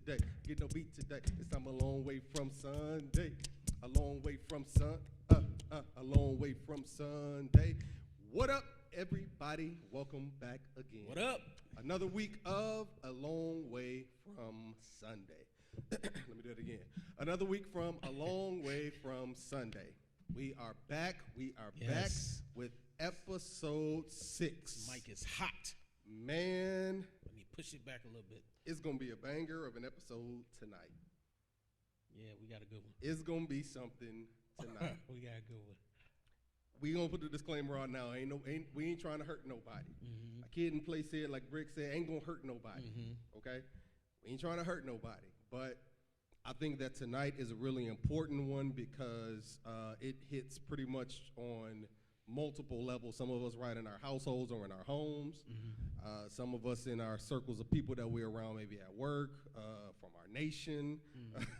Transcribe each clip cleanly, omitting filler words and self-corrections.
today. Get no beat today. It's I'm a long way from Sunday. A long way from a long way from Sunday. What up, everybody? Welcome back again. What up? Another week of A Long Way from Sunday. Let me do it again. Another week from A Long Way from Sunday. We are back. We are back with episode 6. Mic is hot. Man. Let me push it back a little bit. It's going to be a banger of an episode tonight. Yeah, we got a good one. It's going to be something tonight. We got a good one. We gonna put the disclaimer on now. We ain't trying to hurt nobody. Mm-hmm. A kid in play said, like Brick said, ain't gonna hurt nobody. Mm-hmm. Okay, we ain't trying to hurt nobody. But I think that tonight is a really important one because it hits pretty much on multiple levels. Some of us right in our households or in our homes. Mm-hmm. Some of us in our circles of people that we're around, maybe at work, from our nation.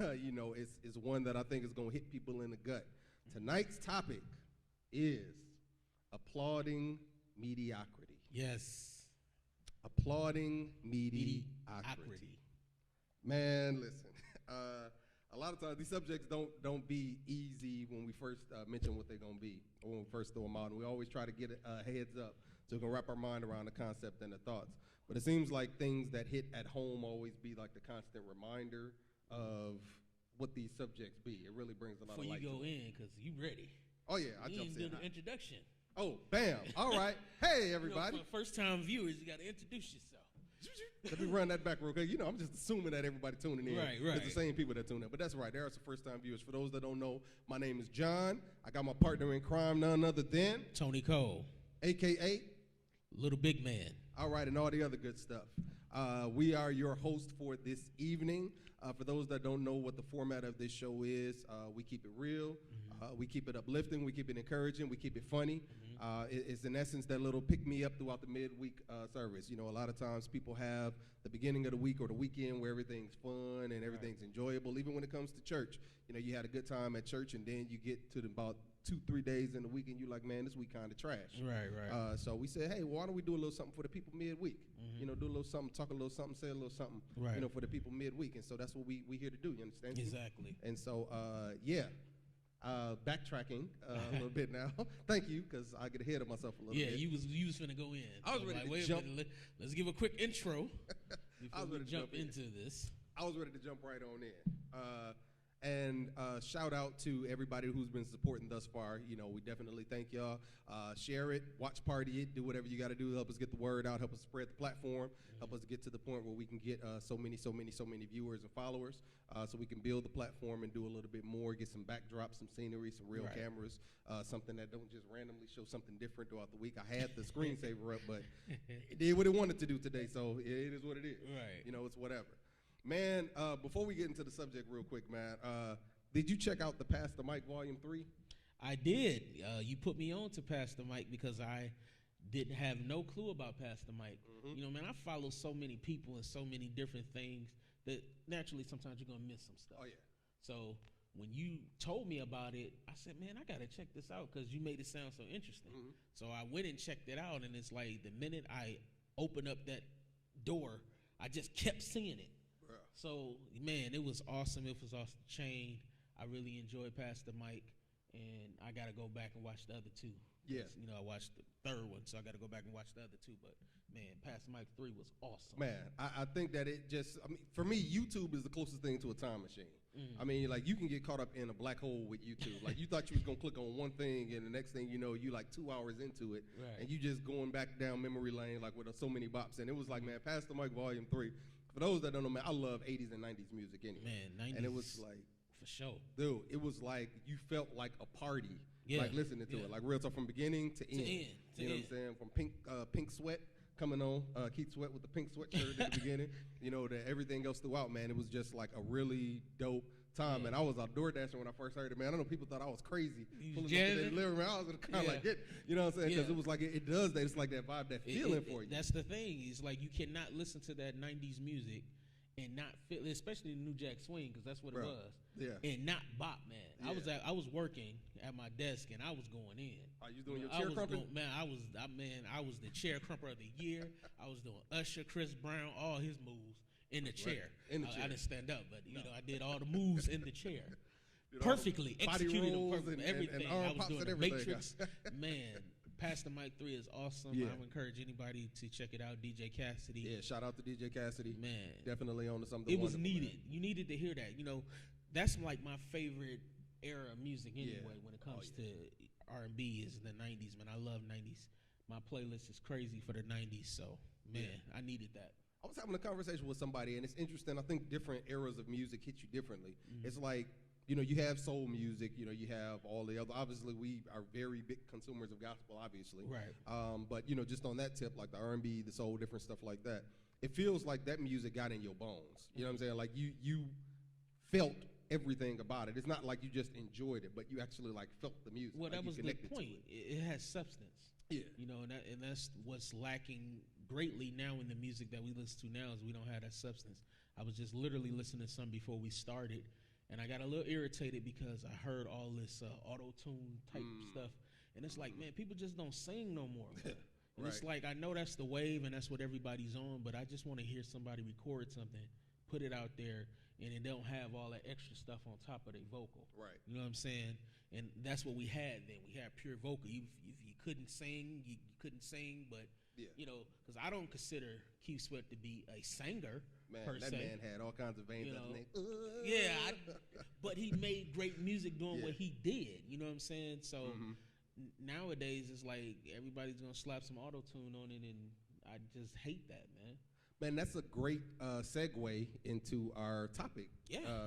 Mm-hmm. It's one that I think is gonna hit people in the gut. Tonight's topic is applauding mediocrity. Yes. Applauding mediocrity. Man, listen. A lot of times these subjects don't be easy when we first mention what they're gonna be, or when we first throw them out. And we always try to get a heads up so we can wrap our mind around the concept and the thoughts. But it seems like things that hit at home always be like the constant reminder of what these subjects be. It really brings a lot of light. Before you go in, because you ready. Oh, yeah, I you jumped do in. the introduction. Oh, bam. All right. Hey, everybody. For first-time viewers, you got to introduce yourself. Let me run that back real quick. I'm just assuming that everybody tuning in. Right. It's the same people that tune in. But that's right. There are some first-time viewers. For those that don't know, my name is John. I got my partner in crime, none other than Tony Cole. A.K.A. Little Big Man. All right, and all the other good stuff. We are your host for this evening. For those that don't know what the format of this show is, we keep it real. Mm-hmm. We keep it uplifting. We keep it encouraging. We keep it funny. Mm-hmm. It's in essence that little pick-me-up throughout the midweek service. A lot of times people have the beginning of the week or the weekend where everything's fun and everything's enjoyable. Even when it comes to church, you had a good time at church, and then you get to about 2-3 days in the week, and you're like, man, this week kind of trash. Right. So we said, hey, why don't we do a little something for the people midweek? Mm-hmm. Do a little something, talk a little something, say a little something, right. For the people midweek. And so that's what we here to do. You understand? Exactly. And so, backtracking a little bit now. Thank you, because I get ahead of myself a little bit. Yeah, you was finna go in. I was ready to jump. Let's give a quick intro before we jump in. into this. I was ready to jump right on in. And shout out to everybody who's been supporting thus far. We definitely thank y'all. Share it, watch party it, do whatever you got to do to help us get the word out, help us spread the platform, help us get to the point where we can get so many viewers and followers, so we can build the platform and do a little bit more, get some backdrops, some scenery, some real cameras, something that don't just randomly show something different throughout the week. I had the screensaver up, but it did what it wanted to do today, so it is what it is. Right. It's whatever. Man, before we get into the subject real quick, man, did you check out the Pastor Mike Volume 3? I did. You put me on to Pastor Mike because I didn't have no clue about Pastor Mike. Mm-hmm. Man, I follow so many people and so many different things that naturally sometimes you're going to miss some stuff. Oh, yeah. So when you told me about it, I said, man, I got to check this out because you made it sound so interesting. Mm-hmm. So I went and checked it out, and it's like the minute I opened up that door, I just kept seeing it. So, man, it was awesome. It was off the chain. I really enjoyed Pastor Mike, and I got to go back and watch the other two. Yeah. I watched the third one, so I got to go back and watch the other two. But, man, Pastor Mike 3 was awesome. Man, I think that for me, YouTube is the closest thing to a time machine. You can get caught up in a black hole with YouTube. Like, you thought you was going to click on one thing, and the next thing you know, you like 2 hours into it, and you just going back down memory lane, like with so many bops. And it was like, man, Pastor Mike Volume 3. For those that don't know, man, I love 80s and 90s music anyway. Man, 90s. And it was like, for sure. Dude, it was like you felt like a party, like listening to it. Like real talk from beginning to end. You know what I'm saying? From Pink Sweat coming on, Keith Sweat with the pink sweatshirt at the beginning, to everything else throughout, man. It was just like a really dope time. And I was out door dashing when I first heard it, man. I know people thought I was crazy. Pulling up to their living room. I was kind of like, you know what I'm saying? Because it was like, it does that. It's like that vibe, that feeling for you. That's the thing. It's like you cannot listen to that 90s music and not feel, especially the New Jack Swing, because that's what it was. Yeah. And not bop, man. Yeah. I was working at my desk and I was going in. Are you doing your chair crumping? I was the chair crumper of the year. I was doing Usher, Chris Brown, all his moves. in the chair. Right. In the chair. I didn't stand up, but I did all the moves in the chair. Did all Perfectly the body executed them rolls perfectly. Everything. and arm I was pops doing and the everything. Matrix. Man, Pastor Mike 3 is awesome. Yeah. I would encourage anybody to check it out. DJ Cassidy. Yeah, shout out to DJ Cassidy. Man, definitely on to something. It was wonderful, needed. man. You needed to hear that. That's like my favorite era of music anyway. When it comes to R&B, is the '90s. Man, I love '90s. My playlist is crazy for the '90s. So man, I needed that. I was having a conversation with somebody, and it's interesting. I think different eras of music hit you differently. Mm-hmm. It's like, you have soul music, you have all the other, obviously we are very big consumers of gospel, obviously. Right. But, just on that tip, like the R&B, the soul, different stuff like that, it feels like that music got in your bones. You know what I'm saying? Like you felt everything about it. It's not like you just enjoyed it, but you actually like felt the music. Well, like that was the point. It has substance. Yeah. And that's what's lacking greatly now in the music that we listen to now, is we don't have that substance. I was just literally listening to some before we started, and I got a little irritated because I heard all this auto-tune type stuff, and it's like, man, people just don't sing no more. And it's like, I know that's the wave and that's what everybody's on, but I just want to hear somebody record something, put it out there, and it don't have all that extra stuff on top of their vocal. Right. You know what I'm saying? And that's what we had then. We had pure vocal. If you couldn't sing, you couldn't sing, but, because I don't consider Keith Sweat to be a singer, per that se. Man had all kinds of veins up his neck. Yeah, but he made great music doing what he did. You know what I'm saying? So nowadays it's like everybody's gonna slap some auto tune on it, and I just hate that, man. Man, that's a great segue into our topic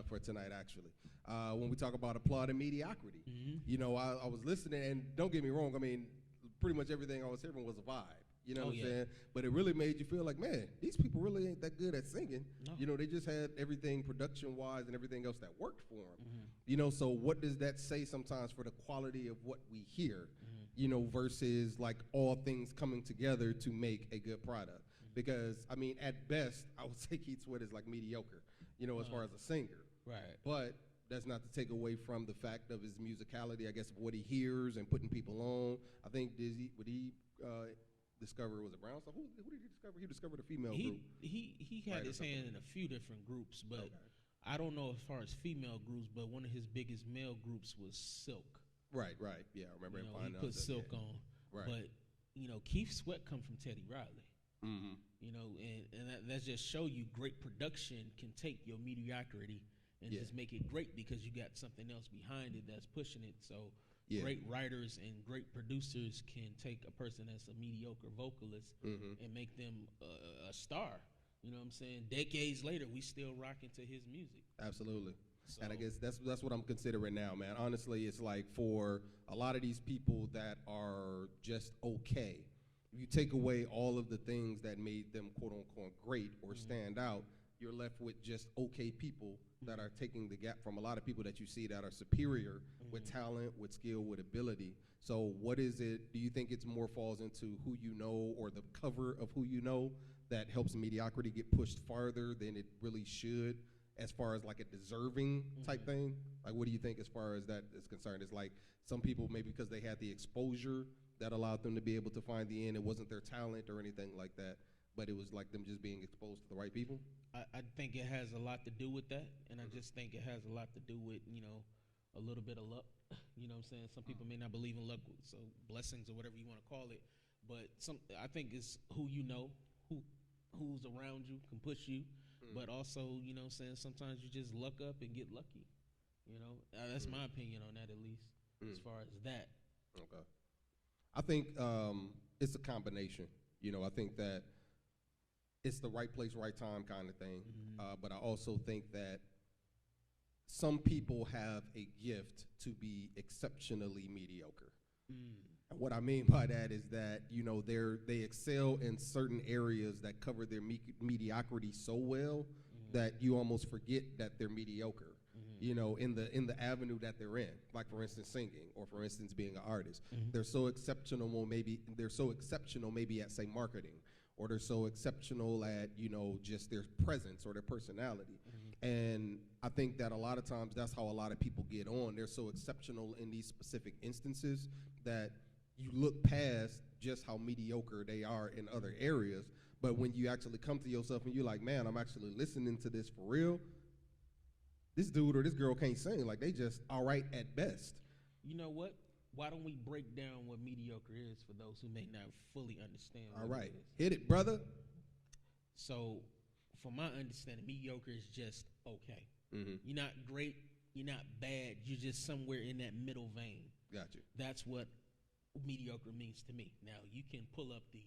for tonight, actually. When we talk about applauding mediocrity. I was listening, and don't get me wrong, I mean, pretty much everything I was hearing was a vibe. You know what I'm saying? But it really made you feel like, man, these people really ain't that good at singing. No. They just had everything production-wise and everything else that worked for them. So what does that say sometimes for the quality of what we hear, versus like all things coming together to make a good product? Because, I mean, at best, I would say Keith Sweat is like mediocre, as far as a singer. Right. But that's not to take away from the fact of his musicality, I guess, of what he hears and putting people on. I think, would he discover, was it Brownstone? Who did he discover? He discovered a female group. He had his hand in a few different groups, but I don't know as far as female groups, but one of his biggest male groups was Silk. Right. Yeah, I remember him finding out. He put Silk on. Right. But, Keith Sweat come from Teddy Riley. Mm-hmm. And that just show you great production can take your mediocrity and just make it great, because you got something else behind it that's pushing it. So great writers and great producers can take a person that's a mediocre vocalist and make them a star. You know what I'm saying? Decades later, we still rocking to his music. Absolutely. So, and I guess that's what I'm considering now, man. Honestly, it's like for a lot of these people that are just okay, if you take away all of the things that made them quote unquote great or stand out, you're left with just okay people that are taking the gap from a lot of people that you see that are superior with talent, with skill, with ability. So what is it, do you think it's more falls into who you know or the cover of who you know that helps mediocrity get pushed farther than it really should, as far as like a deserving type thing? Like, what do you think as far as that is concerned? It's like some people, maybe because they had the exposure that allowed them to be able to find the end, it wasn't their talent or anything like that, but it was like them just being exposed to the right people? I think it has a lot to do with that, and I just think it has a lot to do with, a little bit of luck. You know what I'm saying? Some people may not believe in luck, so blessings or whatever you want to call it, but I think it's who you know, who's around you can push you, but also, you know what I'm saying, sometimes you just luck up and get lucky. That's my opinion on that, at least, as far as that. Okay. I think it's a combination. I think that it's the right place, right time kind of thing. But I also think that some people have a gift to be exceptionally mediocre. And what I mean by that is that, they excel in certain areas that cover their mediocrity so well that you almost forget that they're mediocre. In the avenue that they're in, like for instance singing, or for instance being an artist. They're so exceptional maybe at say marketing, or they're so exceptional at just their presence or their personality. And I think that a lot of times that's how a lot of people get on. They're so exceptional in these specific instances that you look past just how mediocre they are in other areas. But when you actually come to yourself and you're like, man, I'm actually listening to this for real, this dude or this girl can't sing. Like, they just all right at best. You know what? Why don't we break down what mediocre is for those who may not fully understand All what right. it is? Hit it, brother. So, from my understanding, mediocre is just okay. Mm-hmm. You're not great, you're not bad, you're just somewhere in that middle vein. Got you. That's what mediocre means to me. Now, you can pull up the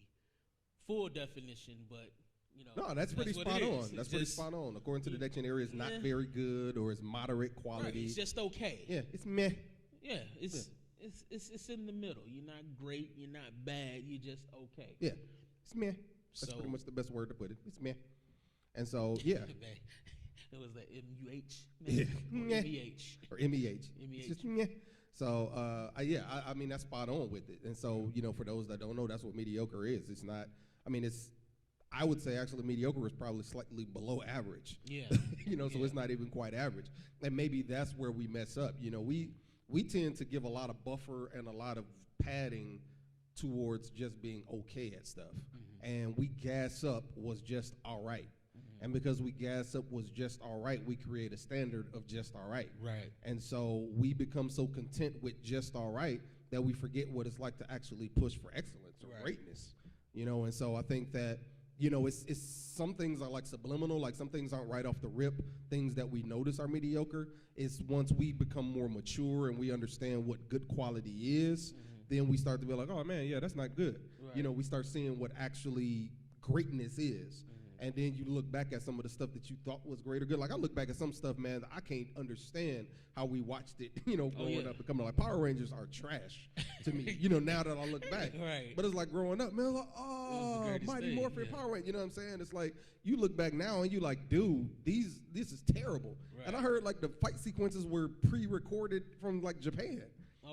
full definition, but, you know. No, that's pretty spot on. That's pretty spot on. According to the dictionary, it's not very good or it's moderate quality. Right, it's just okay. Yeah, it's meh. Yeah, it's in the middle. You're not great, you're not bad, you're just okay. Yeah, it's meh. That's pretty much the best word to put it. It's meh. And so, yeah. It was that M-U-H? Yeah. Or M-E-H? Or M-E-H. M-E-H. It's just meh. So, I mean, that's spot on with it. And so, you know, for those that don't know, that's what mediocre is. It's not, I mean, I would say actually mediocre is probably slightly below average. Yeah. You know, so it's not even quite average. And maybe that's where we mess up. You know, we tend to give a lot of buffer and a lot of padding towards just being okay at stuff. Mm-hmm. And we gas up was just all right. And because we gas up was just all right, we create a standard of just all right. Right. And so we become so content with just all right that we forget what it's like to actually push for excellence or greatness. You know, and so I think that, you know, it's some things are like subliminal, like some things aren't right off the rip. Things that we notice are mediocre. It's once we become more mature and we understand what good quality is, then we start to be like, oh man, yeah, that's not good. Right. You know, we start seeing what actually greatness is. And then you look back at some of the stuff that you thought was great or good. Like, I look back at some stuff, man, that I can't understand how we watched it, you know, growing up, becoming like, Power Rangers are trash to me, you know, now that I look back. Right. But it's like growing up, man, like, oh, Mighty Morphin Power Rangers, you know what I'm saying? It's like, you look back now and you like, dude, this is terrible. Right. And I heard, like, the fight sequences were pre-recorded from, like, Japan.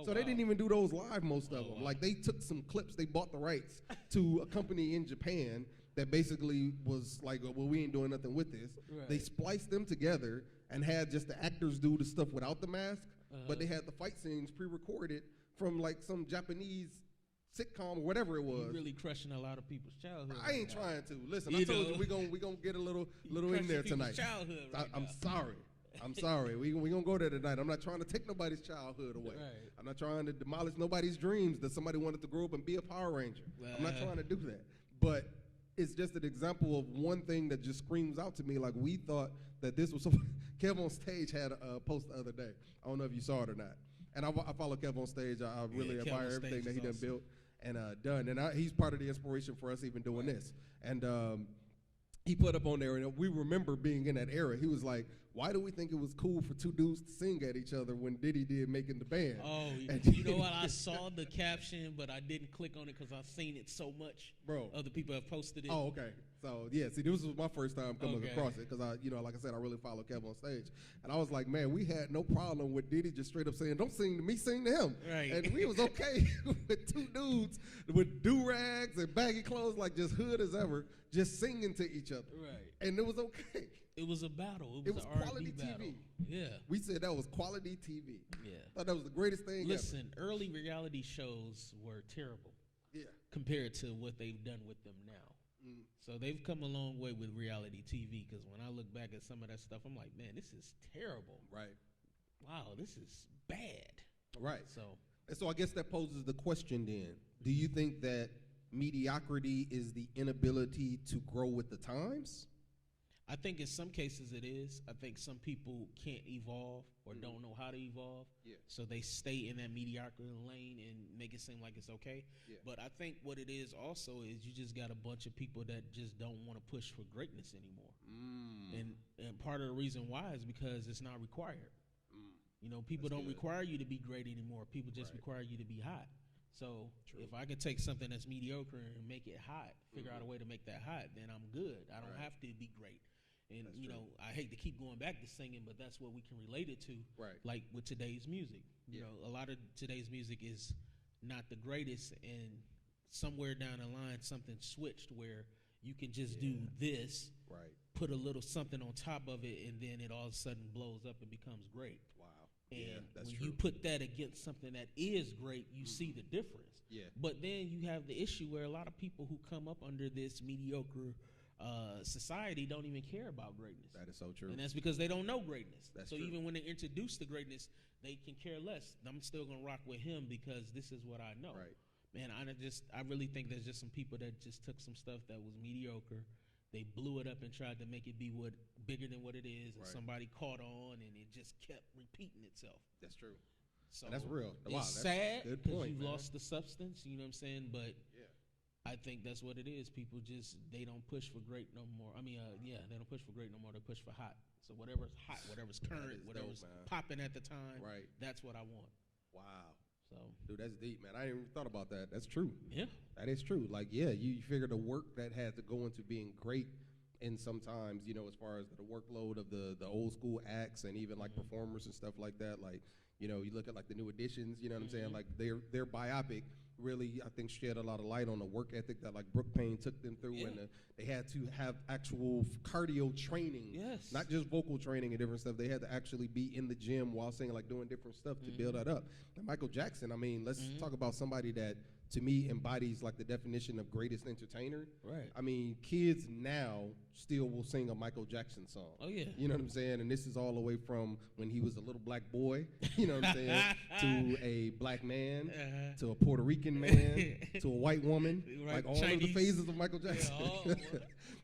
So they didn't even do those live, most of them. Like, they took some clips, they bought the rights to a company in Japan that basically was like, well, we ain't doing nothing with this. Right. They spliced them together and had just the actors do the stuff without the mask, but they had the fight scenes pre-recorded from like some Japanese sitcom or whatever it was. You're really crushing a lot of people's childhood. I ain't trying to. Listen, I told you we gonna get a little in there tonight. Childhood I'm sorry. I'm sorry. We gonna go there tonight. I'm not trying to take nobody's childhood away. Right. I'm not trying to demolish nobody's dreams that somebody wanted to grow up and be a Power Ranger. I'm not trying to do that. But it's just an example of one thing that just screams out to me. Like, we thought that this was so. Kev on Stage had a post the other day. I don't know if you saw it or not. And I follow Kev on Stage. I really admire everything that he done built and done. And he's part of the inspiration for us even doing this. And he put up on there, and we remember being in that era. He was like, why do we think it was cool for two dudes to sing at each other when Diddy did Making the Band? Oh, you know what? I saw the caption, but I didn't click on it because I've seen it so much. Bro. Other people have posted it. Oh, okay. So, yeah, see, this was my first time coming across it because I, you know, like I said, I really follow Kev on Stage. And I was like, man, we had no problem with Diddy just straight up saying, don't sing to me, sing to him. Right. And we was okay with two dudes with do-rags and baggy clothes, like just hood as ever, just singing to each other. Right. And it was okay. It was a battle. It was an quality R&B battle. TV. Yeah. We said that was quality TV. Yeah. Thought that was the greatest thing Listen, early reality shows were terrible. Yeah. Compared to what they've done with them now. So they've come a long way with reality TV, because when I look back at some of that stuff, I'm like, man, this is terrible. Right. Wow, this is bad. Right. So I guess that poses the question then. Do you think that mediocrity is the inability to grow with the times? I think in some cases it is. I think some people can't evolve or don't know how to evolve. Yeah. So they stay in that mediocre lane and make it seem like it's okay. Yeah. But I think what it is also is you just got a bunch of people that just don't want to push for greatness anymore. And part of the reason why is because it's not required. You know, people don't require you to be great anymore. People just require you to be hot. So if I could take something that's mediocre and make it hot, figure out a way to make that hot, then I'm good. I don't have to be great. And, you know, I hate to keep going back to singing, but that's what we can relate it to. Right. Like with today's music. You know, a lot of today's music is not the greatest, and somewhere down the line something switched where you can just do this, put a little something on top of it, and then it all of a sudden blows up and becomes great. Wow. And when you put that against something that is great, you see the difference. Yeah. But then you have the issue where a lot of people who come up under this mediocre society don't even care about greatness. That is so true. And that's because they don't know greatness. That's so true. even when they introduce the greatness, they can care less. I'm still going to rock with him because this is what I know. Right. Man, I really think there's just some people that just took some stuff that was mediocre. They blew it up and tried to make it be bigger than what it is, and somebody caught on, and it just kept repeating itself. That's true. So and that's real. Wow, it's that's sad because you've lost the substance. You know what I'm saying? But yeah. I think that's what it is. People just they don't push for great no more. I mean, they don't push for great no more. They push for hot. So whatever's hot, whatever's current, whatever's popping at the time, right? That's what I want. Wow. So, dude, that's deep, man. I didn't even thought about that. That's true. Yeah, that is true. Like, yeah, you figure the work that had to go into being great, and sometimes, you know, as far as the workload of the old school acts and even like performers and stuff like that, like, you know, you look at like the new additions, you know what I'm saying? Like their biopic really, I think, shed a lot of light on the work ethic that like Brooke Payne took them through, and they had to have actual cardio training, not just vocal training and different stuff. They had to actually be in the gym while singing, like doing different stuff to build that up. And Michael Jackson, I mean, let's talk about somebody that to me embodies like the definition of greatest entertainer. Right. I mean, kids now still will sing a Michael Jackson song. Oh yeah. You know what I'm saying? And this is all the way from when he was a little black boy, you know what I'm saying, to a black man, to a Puerto Rican man, to a white woman, like all Chinese, of the phases of Michael Jackson. Yeah,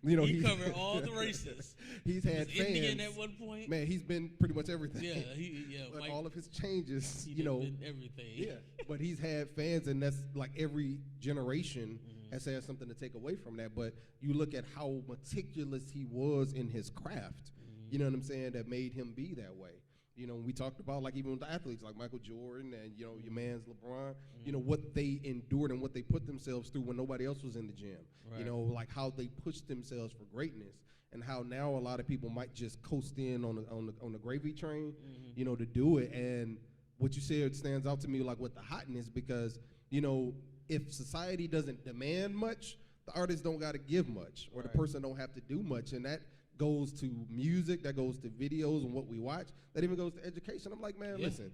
you know, he covered all the races. He's had fans. Indian at one point. Man, he's been pretty much everything. Yeah, but all of his changes, you know, been everything. Yeah, but he's had fans, and that's like every generation has had something to take away from that. But you look at how meticulous he was in his craft. You know what I'm saying? That made him be that way. You know, we talked about like even with the athletes like Michael Jordan and, you know, your man's LeBron, you know, what they endured and what they put themselves through when nobody else was in the gym. Right. You know, like how they pushed themselves for greatness, and how now a lot of people might just coast in on the gravy train, you know, to do it. And what you said stands out to me like with the hotness, because, you know, if society doesn't demand much, the artist don't got to give much, or the person don't have to do much. And that goes to music, that goes to videos and what we watch, that even goes to education. I'm like, man, listen,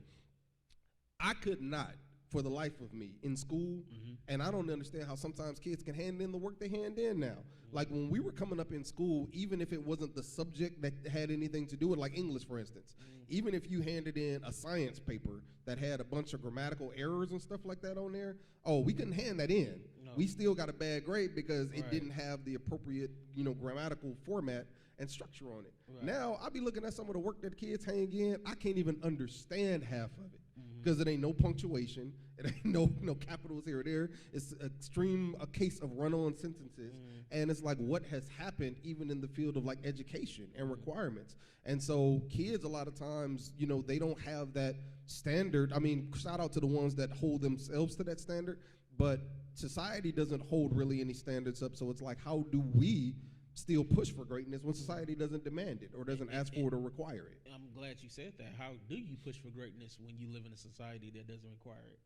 I could not, for the life of me, in school, and I don't understand how sometimes kids can hand in the work they hand in now. Like when we were coming up in school, even if it wasn't the subject that had anything to do with, like English, for instance, even if you handed in a science paper that had a bunch of grammatical errors and stuff like that on there, we couldn't hand that in. No. We still got a bad grade because it didn't have the appropriate, you know, grammatical format and structure on it. Now, I'll be looking at some of the work that kids hang in, I can't even understand half of it, because it ain't no punctuation, it ain't no capitals here or there. It's a case of run-on sentences, and it's like what has happened even in the field of like education and requirements. And so kids a lot of times, you know, they don't have that standard. I mean, shout out to the ones that hold themselves to that standard, but society doesn't hold really any standards up, so it's like, how do we still push for greatness when society doesn't demand it or doesn't ask for it or require it? I'm glad you said that. How do you push for greatness when you live in a society that doesn't require it?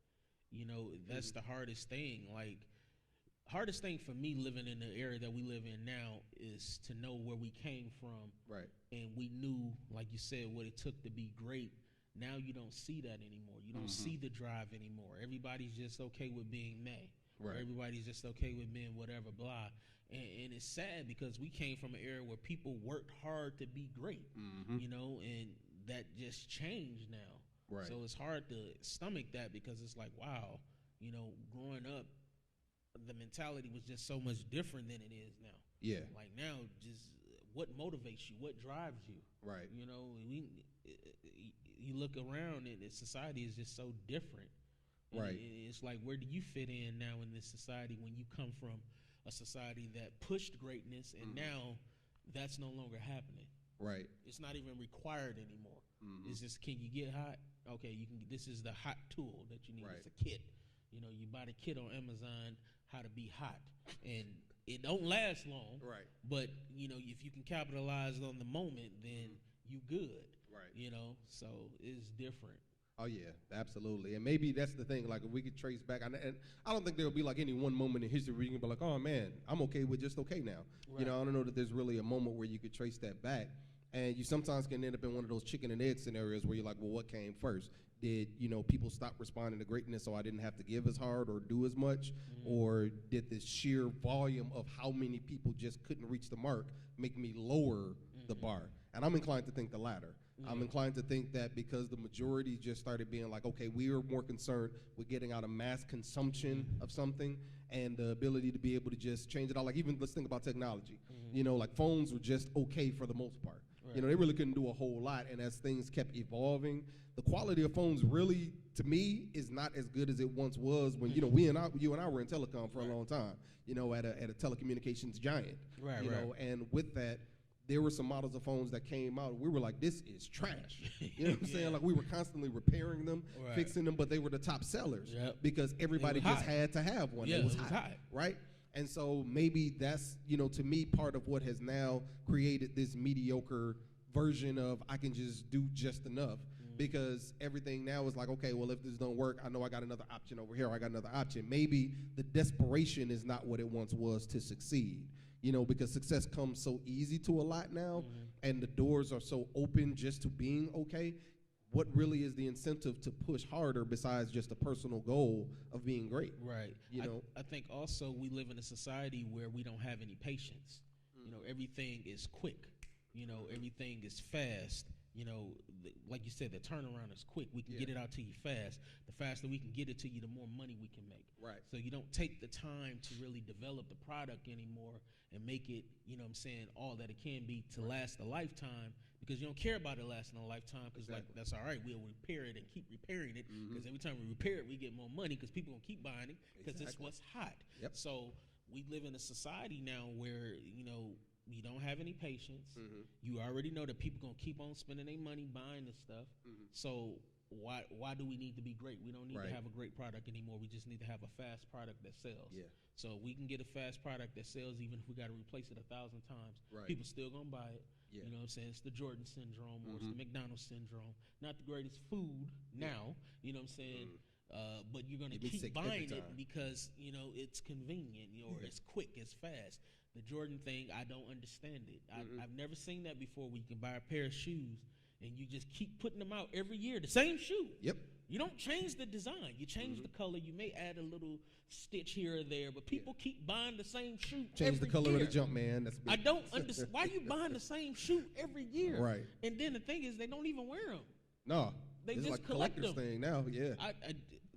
You know, that's the hardest thing. Like, hardest thing for me living in the area that we live in now is to know where we came from. Right. And we knew, like you said, what it took to be great. Now you don't see that anymore. You don't see the drive anymore. Everybody's just okay with being meh. Right. Everybody's just okay with being whatever, blah. And it's sad because we came from an era where people worked hard to be great, you know, and that just changed now. Right. So it's hard to stomach that, because it's like, wow, you know, growing up, the mentality was just so much different than it is now. Yeah. Like now, just what motivates you, what drives you. Right. You know, you look around and society is just so different. Right. It's like, where do you fit in now in this society when you come from a society that pushed greatness, and now that's no longer happening. Right. It's not even required anymore. It's just, can you get hot? Okay, you can. This is the hot tool that you need. It's a kit. You know, you buy the kit on Amazon, how to be hot, and it don't last long. Right. But you know, if you can capitalize on the moment, then you good. Right. You know, so it's different. Oh, yeah, absolutely. And maybe that's the thing, like if we could trace back, and I don't think there'll be like any one moment in history where you can be like, oh man, I'm okay with just okay now. Right. You know, I don't know that there's really a moment where you could trace that back. And you sometimes can end up in one of those chicken and egg scenarios where you're like, well, what came first? Did, people stop responding to greatness so I didn't have to give as hard or do as much? Or did the sheer volume of how many people just couldn't reach the mark make me lower the bar? And I'm inclined to think the latter. I'm inclined to think that because the majority just started being like, okay, we are more concerned with getting out of mass consumption of something and the ability to be able to just change it out. Like, even let's think about technology. Like phones were just okay for the most part. Right. They really couldn't do a whole lot. And as things kept evolving, the quality of phones really, to me, is not as good as it once was when, you and I were in telecom for a long time, at a telecommunications giant. Right, and with that, there were some models of phones that came out. We were like, this is trash. You know what I'm saying? Like, we were constantly repairing them, fixing them, but they were the top sellers because everybody just had to have one. It was hot, right? And so maybe that's, to me, part of what has now created this mediocre version of I can just do just enough. Because everything now is like, okay, well, if this don't work, I know I got another option over here. I got another option. Maybe the desperation is not what it once was to succeed. Because success comes so easy to a lot now, and the doors are so open just to being okay. What really is the incentive to push harder besides just a personal goal of being great? Right. I think also we live in a society where we don't have any patience. Everything is quick. Everything is fast. Like you said, the turnaround is quick. We can get it out to you fast. The faster we can get it to you, the more money we can make. Right. So you don't take the time to really develop the product anymore and make it, all that it can be to last a lifetime, because you don't care about it lasting a lifetime, because that's all right. We'll repair it and keep repairing it, because every time we repair it, we get more money because people going to keep buying it because it's what's hot. Yep. So we live in a society now where, you don't have any patience. You already know that people gonna keep on spending their money buying this stuff. So why do we need to be great? We don't need to have a great product anymore. We just need to have a fast product that sells. Yeah. So we can get a fast product that sells even if we got to replace it 1,000 times. Right. People still gonna buy it. Yeah. You know what I'm saying? It's the Jordan syndrome or it's the McDonald's syndrome. Not the greatest food now. You know what I'm saying? But you're gonna keep buying it because it's convenient or it's quick, it's fast. The Jordan thing, I don't understand it. I've never seen that before, where you can buy a pair of shoes and you just keep putting them out every year. The same shoe. Yep. You don't change the design. You change the color. You may add a little stitch here or there, but people keep buying the same shoe Change the color of the jump, man. That's big. I don't understand. Why are you buying the same shoe every year? Right. And then the thing is, they don't even wear them. No. They just like collect them. Thing now, yeah.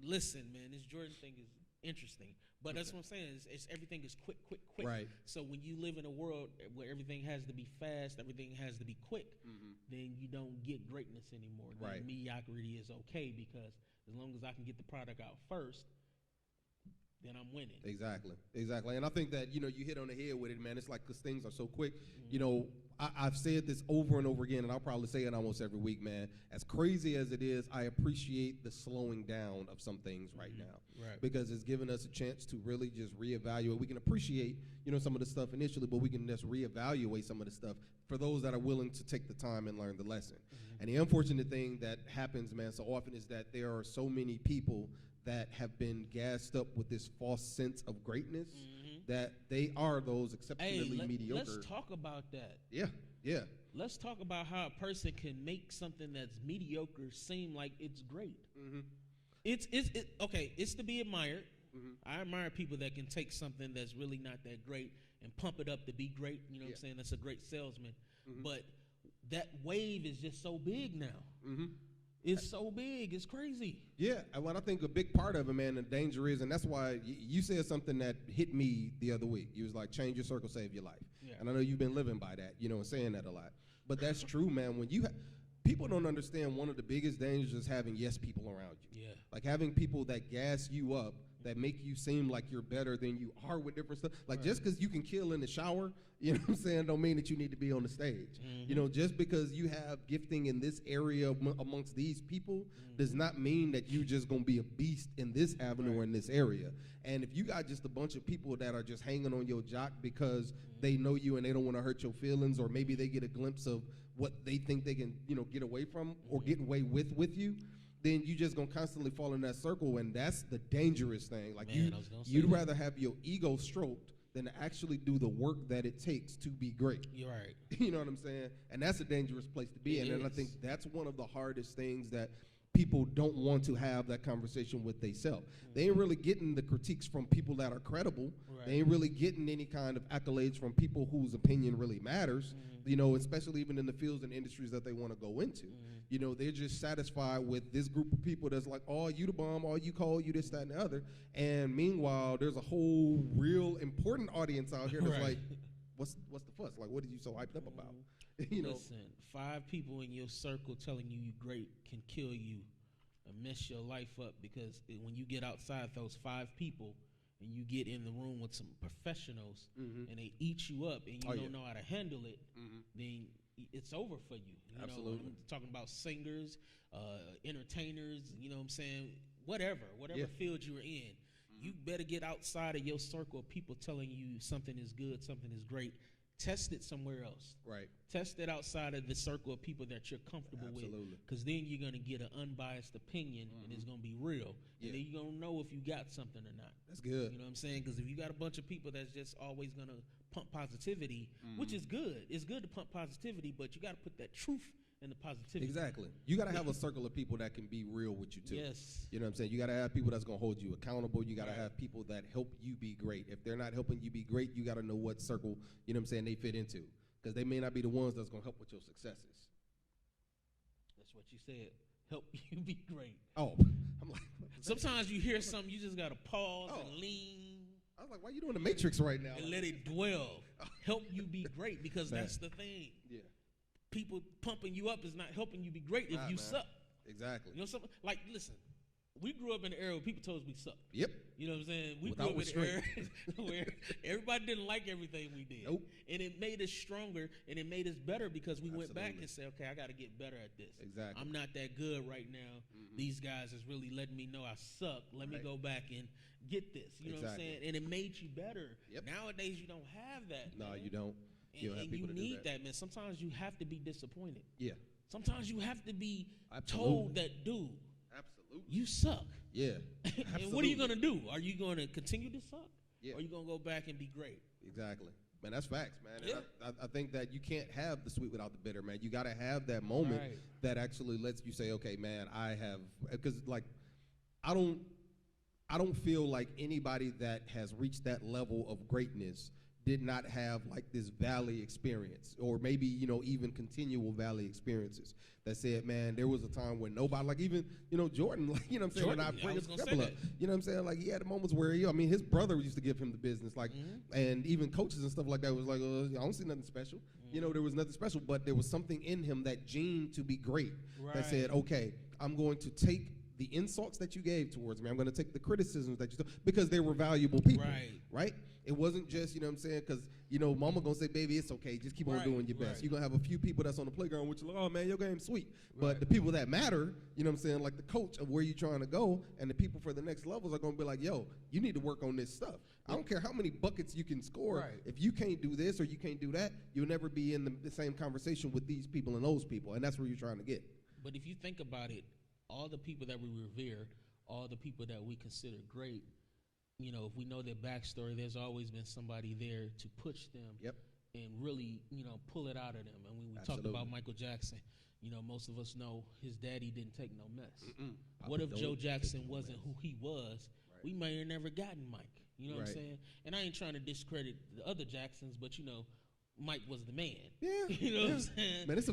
Listen, man, this Jordan thing is interesting. But that's what I'm saying. It's everything is quick. Right. So when you live in a world where everything has to be fast, everything has to be quick, then you don't get greatness anymore. Right. Then mediocrity is okay, because as long as I can get the product out first, then I'm winning. Exactly. And I think that, you hit on the head with it, man. It's like, because things are so quick. I've said this over and over again, and I'll probably say it almost every week, man. As crazy as it is, I appreciate the slowing down of some things right now. Right. Because it's given us a chance to really just reevaluate. We can appreciate, some of the stuff initially, but we can just reevaluate some of the stuff for those that are willing to take the time and learn the lesson. And the unfortunate thing that happens, man, so often is that there are so many people that have been gassed up with this false sense of greatness that they are those exceptionally mediocre. Let's talk about that. Yeah. Let's talk about how a person can make something that's mediocre seem like it's great. It's to be admired. I admire people that can take something that's really not that great and pump it up to be great. You know what I'm saying? That's a great salesman. But that wave is just so big now. It's so big. It's crazy. Yeah. Well, I think a big part of it, man, the danger is, and that's why you said something that hit me the other week. You was like, change your circle, save your life. Yeah. And I know you've been living by that, and saying that a lot. But that's true, man. When people don't understand, one of the biggest dangers is having yes people around you. Yeah. Like having people that gas you up, that make you seem like you're better than you are with different stuff. Like just because you can kill in the shower, you know what I'm saying, don't mean that you need to be on the stage. Just because you have gifting in this area amongst these people does not mean that you're just going to be a beast in this avenue or in this area. And if you got just a bunch of people that are just hanging on your jock because they know you and they don't want to hurt your feelings, or maybe they get a glimpse of what they think they can, get away from or get away with you, then you just gonna constantly fall in that circle, and that's the dangerous thing. Like, you'd rather have your ego stroked than to actually do the work that it takes to be great. You're right. You know what I'm saying? And that's a dangerous place to be in. And I think that's one of the hardest things that people don't want to have that conversation with themselves. They ain't really getting the critiques from people that are credible. Right. They ain't really getting any kind of accolades from people whose opinion really matters, you know, especially even in the fields and industries that they want to go into. You know, they're just satisfied with this group of people that's like, oh, you the bomb, oh, you call, you this, that, and the other. And meanwhile, there's a whole real important audience out here that's like, what's the fuss? Like, what are you so hyped up about? You know? Listen, 5 people in your circle telling you you're great can kill you and mess your life up, because when you get outside those 5 people and you get in the room with some professionals and they eat you up and you don't know how to handle it, then it's over for you. You know, I'm talking about singers, entertainers, you know what I'm saying? Whatever field you're in, you better get outside of your circle of people telling you something is good, something is great. Test it somewhere else. Right. Test it outside of the circle of people that you're comfortable with. Because then you're going to get an unbiased opinion and it's going to be real. And then you're going to know if you got something or not. That's good. You know what I'm saying? Because if you got a bunch of people that's just always going to pump positivity, which is good. It's good to pump positivity, but you got to put that truth in the positivity. Exactly. You got to have a circle of people that can be real with you too. Yes. You know what I'm saying? You got to have people that's going to hold you accountable. You got to have people that help you be great. If they're not helping you be great, you got to know what circle, you know what I'm saying, they fit into. Because they may not be the ones that's going to help with your successes. That's what you said. Help you be great. Oh, I'm like, sometimes you hear something, you just got to pause and lean. I was like, why are you doing the Matrix right now? And let it dwell. Help you be great, because that's the thing. Yeah. People pumping you up is not helping you be great if you suck. Exactly. You know something? Like, listen, we grew up in an era where people told us we sucked. Yep. You know what I'm saying? We grew up in an era where everybody didn't like everything we did. Nope. And it made us stronger and it made us better, because we went back and said, okay, I got to get better at this. Exactly. I'm not that good right now. These guys is really letting me know I suck. Let me go back and get this. You know what I'm saying? And it made you better. Yep. Nowadays, you don't have that. No, man. you don't. And you need that, man. Sometimes you have to be disappointed. Yeah. Sometimes you have to be told that, dude, you suck. Yeah. And what are you going to do? Are you going to continue to suck? Yeah. Or are you going to go back and be great? Exactly. Man, that's facts, man. Yeah. And I think that you can't have the sweet without the bitter, man. You got to have that moment that actually lets you say, okay, man, I have, because like, I don't feel like anybody that has reached that level of greatness did not have like this valley experience, or maybe, you know, even continual valley experiences that said, man, there was a time when nobody, like even, you know, Jordan, like, you know what I'm saying, when I bring his example up, you know what I'm saying, like he had moments where, I mean, his brother used to give him the business, like, and even coaches and stuff like that was like, I don't see nothing special. You know, there was nothing special, but there was something in him, that gene to be great, that said, okay, I'm going to take the insults that you gave towards me, I'm going to take the criticisms that you took, because they were valuable people, right? It wasn't just, you know what I'm saying, because, you know, mama going to say, baby, it's okay, just keep on doing your best. You're going to have a few people that's on the playground which are like, oh, man, your game's sweet. But the people that matter, you know what I'm saying, like the coach of where you're trying to go, and the people for the next levels are going to be like, yo, you need to work on this stuff. I don't care how many buckets you can score. If you can't do this or you can't do that, you'll never be in the same conversation with these people and those people, and that's where you're trying to get. But if you think about it, all the people that we revere, all the people that we consider great, you know, if we know their backstory, there's always been somebody there to push them and really, you know, pull it out of them. And when we talked about Michael Jackson, you know, most of us know his daddy didn't take no mess. What if Joe Jackson wasn't who he was? We may have never gotten Mike. You know what I'm saying? And I ain't trying to discredit the other Jacksons, but, you know, Mike was the man. Yeah. You know what I'm saying? Man, it's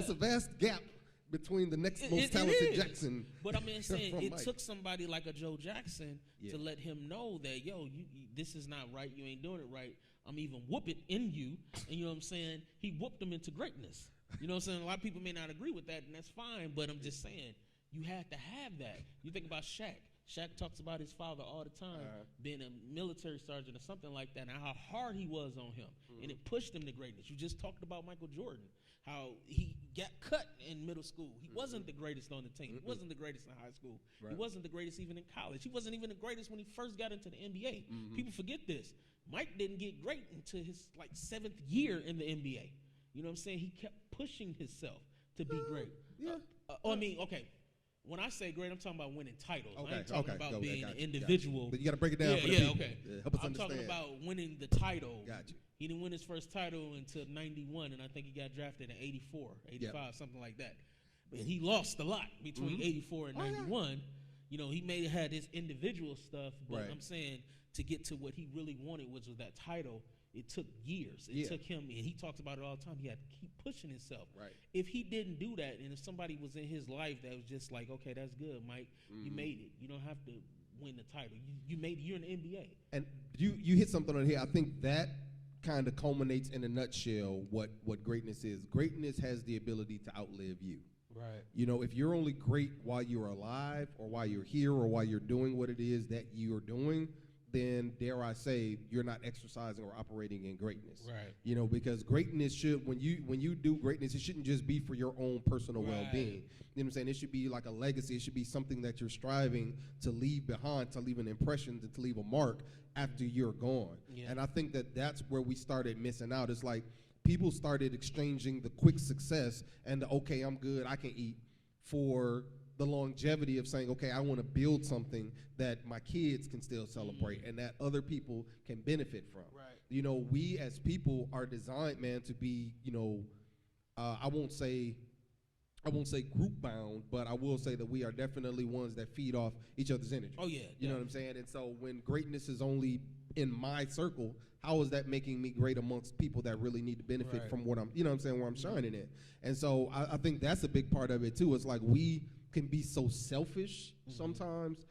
a vast gap between the next most talented Jackson. But I'm saying it took somebody like a Joe Jackson to let him know that, yo, you, this is not right. You ain't doing it right. I'm even whooping in you. And you know what I'm saying? He whooped him into greatness. You know what I'm saying? A lot of people may not agree with that, and that's fine. But I'm just saying, you had to have that. You think about Shaq. Shaq talks about his father all the time, being a military sergeant or something like that, and how hard he was on him. And it pushed him to greatness. You just talked about Michael Jordan, how he got cut in middle school. He wasn't the greatest on the team. He wasn't the greatest in high school. He wasn't the greatest even in college. He wasn't even the greatest when he first got into the NBA. People forget this. Mike didn't get great until his like 7th year in the NBA. You know what I'm saying? He kept pushing himself to be great. I mean, okay. when I say great, I'm talking about winning titles. Okay, I ain't talking about being an individual. But you got to break it down for the people. Okay. Help us I'm understand. talking about winning the title. Got you. He didn't win his first title until 91, and I think he got drafted in 84, 85, something like that. But he lost a lot between 84 and 91. Yeah. You know, he had his individual stuff, but I'm saying to get to what he really wanted, which was that title, it took years. It took him, and he talks about it all the time. He had to keep pushing himself. Right. If he didn't do that, and if somebody was in his life that was just like, okay, that's good, Mike, you made it. You don't have to win the title. You made it. You're in the NBA. And you hit something on here. I think that kind of culminates in a nutshell what greatness is. Greatness has the ability to outlive you. Right. You know, if you're only great while you're alive or while you're here or while you're doing what it is that you're doing, then dare I say you're not exercising or operating in greatness. Right. You know, because greatness should, when you do greatness, it shouldn't just be for your own personal well-being. You know what I'm saying? It should be like a legacy. It should be something that you're striving to leave behind, to leave an impression, to leave a mark after you're gone. Yeah. And I think that that's where we started missing out. It's like people started exchanging the quick success and the, okay, I'm good, I can eat, for the longevity of saying, okay, I want to build something that my kids can still celebrate and that other people can benefit from. Right. You know, we as people are designed, man, to be, you know, I won't say group bound, but I will say that we are definitely ones that feed off each other's energy. Oh, yeah. You know what I'm saying? And so when greatness is only in my circle, how is that making me great amongst people that really need to benefit from what I'm, you know what I'm saying, where I'm shining in? And so I think that's a big part of it, too. It's like we can be so selfish sometimes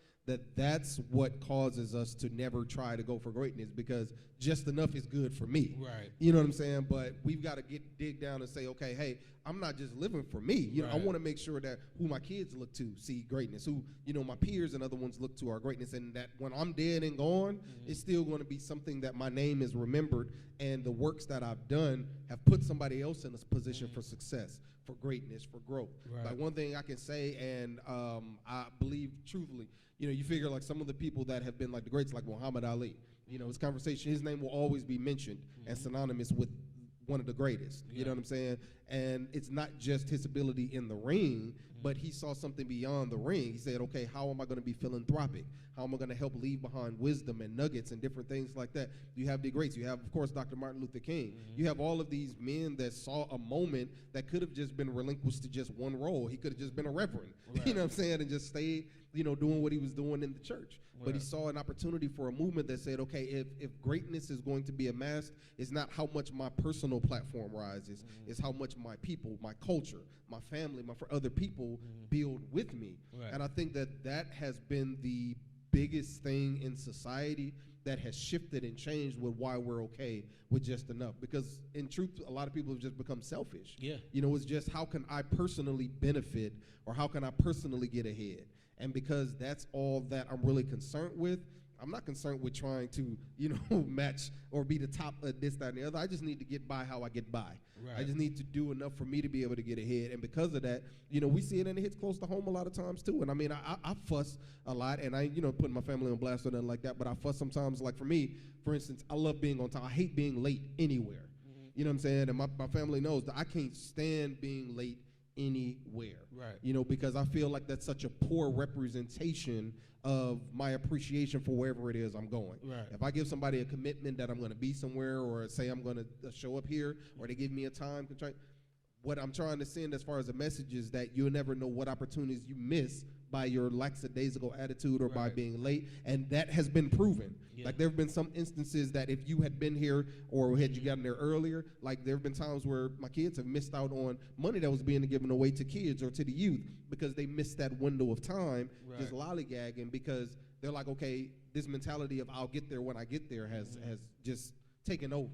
that's what causes us to never try to go for greatness, because just enough is good for me. Right. You know what I'm saying? But we've got to dig down and say, okay, hey, I'm not just living for me. You know, I want to make sure that who my kids look to see greatness, who, you know, my peers and other ones look to our greatness, and that when I'm dead and gone, it's still going to be something that my name is remembered, and the works that I've done have put somebody else in a position for success, for greatness, for growth. Right. Like one thing I can say, and I believe truthfully, you know, you figure like some of the people that have been like the greats, like Muhammad Ali, you know, his name will always be mentioned and synonymous with one of the greatest. You know what I'm saying? And it's not just his ability in the ring, but he saw something beyond the ring. He said, okay, how am I going to be philanthropic? How am I going to help leave behind wisdom and nuggets and different things like that? You have the greats. You have, of course, Dr. Martin Luther King. You have all of these men that saw a moment that could have just been relinquished to just one role. He could have just been a reverend, you know what I'm saying, and just stayed, you know, doing what he was doing in the church. But he saw an opportunity for a movement that said, okay, if greatness is going to be amassed, it's not how much my personal platform rises, it's how much my people, my culture, my family, for other people build with me. And I think that has been the biggest thing in society that has shifted and changed with why we're okay with just enough. Because in truth, a lot of people have just become selfish. Yeah. You know, it's just how can I personally benefit, or how can I personally get ahead? And because that's all that I'm really concerned with, I'm not concerned with trying to, you know, match or be the top of this, that, and the other. I just need to get by how I get by. I just need to do enough for me to be able to get ahead. And because of that, you know, we see it and it hits close to home a lot of times too. And I mean, I fuss a lot, and I, you know, putting my family on blast or nothing like that, but I fuss sometimes. Like for me, for instance, I love being on time. I hate being late anywhere. You know what I'm saying? And my family knows that I can't stand being late anywhere. You know, because I feel like that's such a poor representation of my appreciation for wherever it is I'm going. If I give somebody a commitment that I'm going to be somewhere, or say I'm going to show up here, or they give me a time constraint, what I'm trying to send as far as a message is that you'll never know what opportunities you miss by your lackadaisical attitude or by being late, and that has been proven. Like there have been some instances that if you had been here or had you gotten there earlier, like there have been times where my kids have missed out on money that was being given away to kids or to the youth because they missed that window of time, just lollygagging, because they're like, okay, this mentality of I'll get there when I get there has just taken over.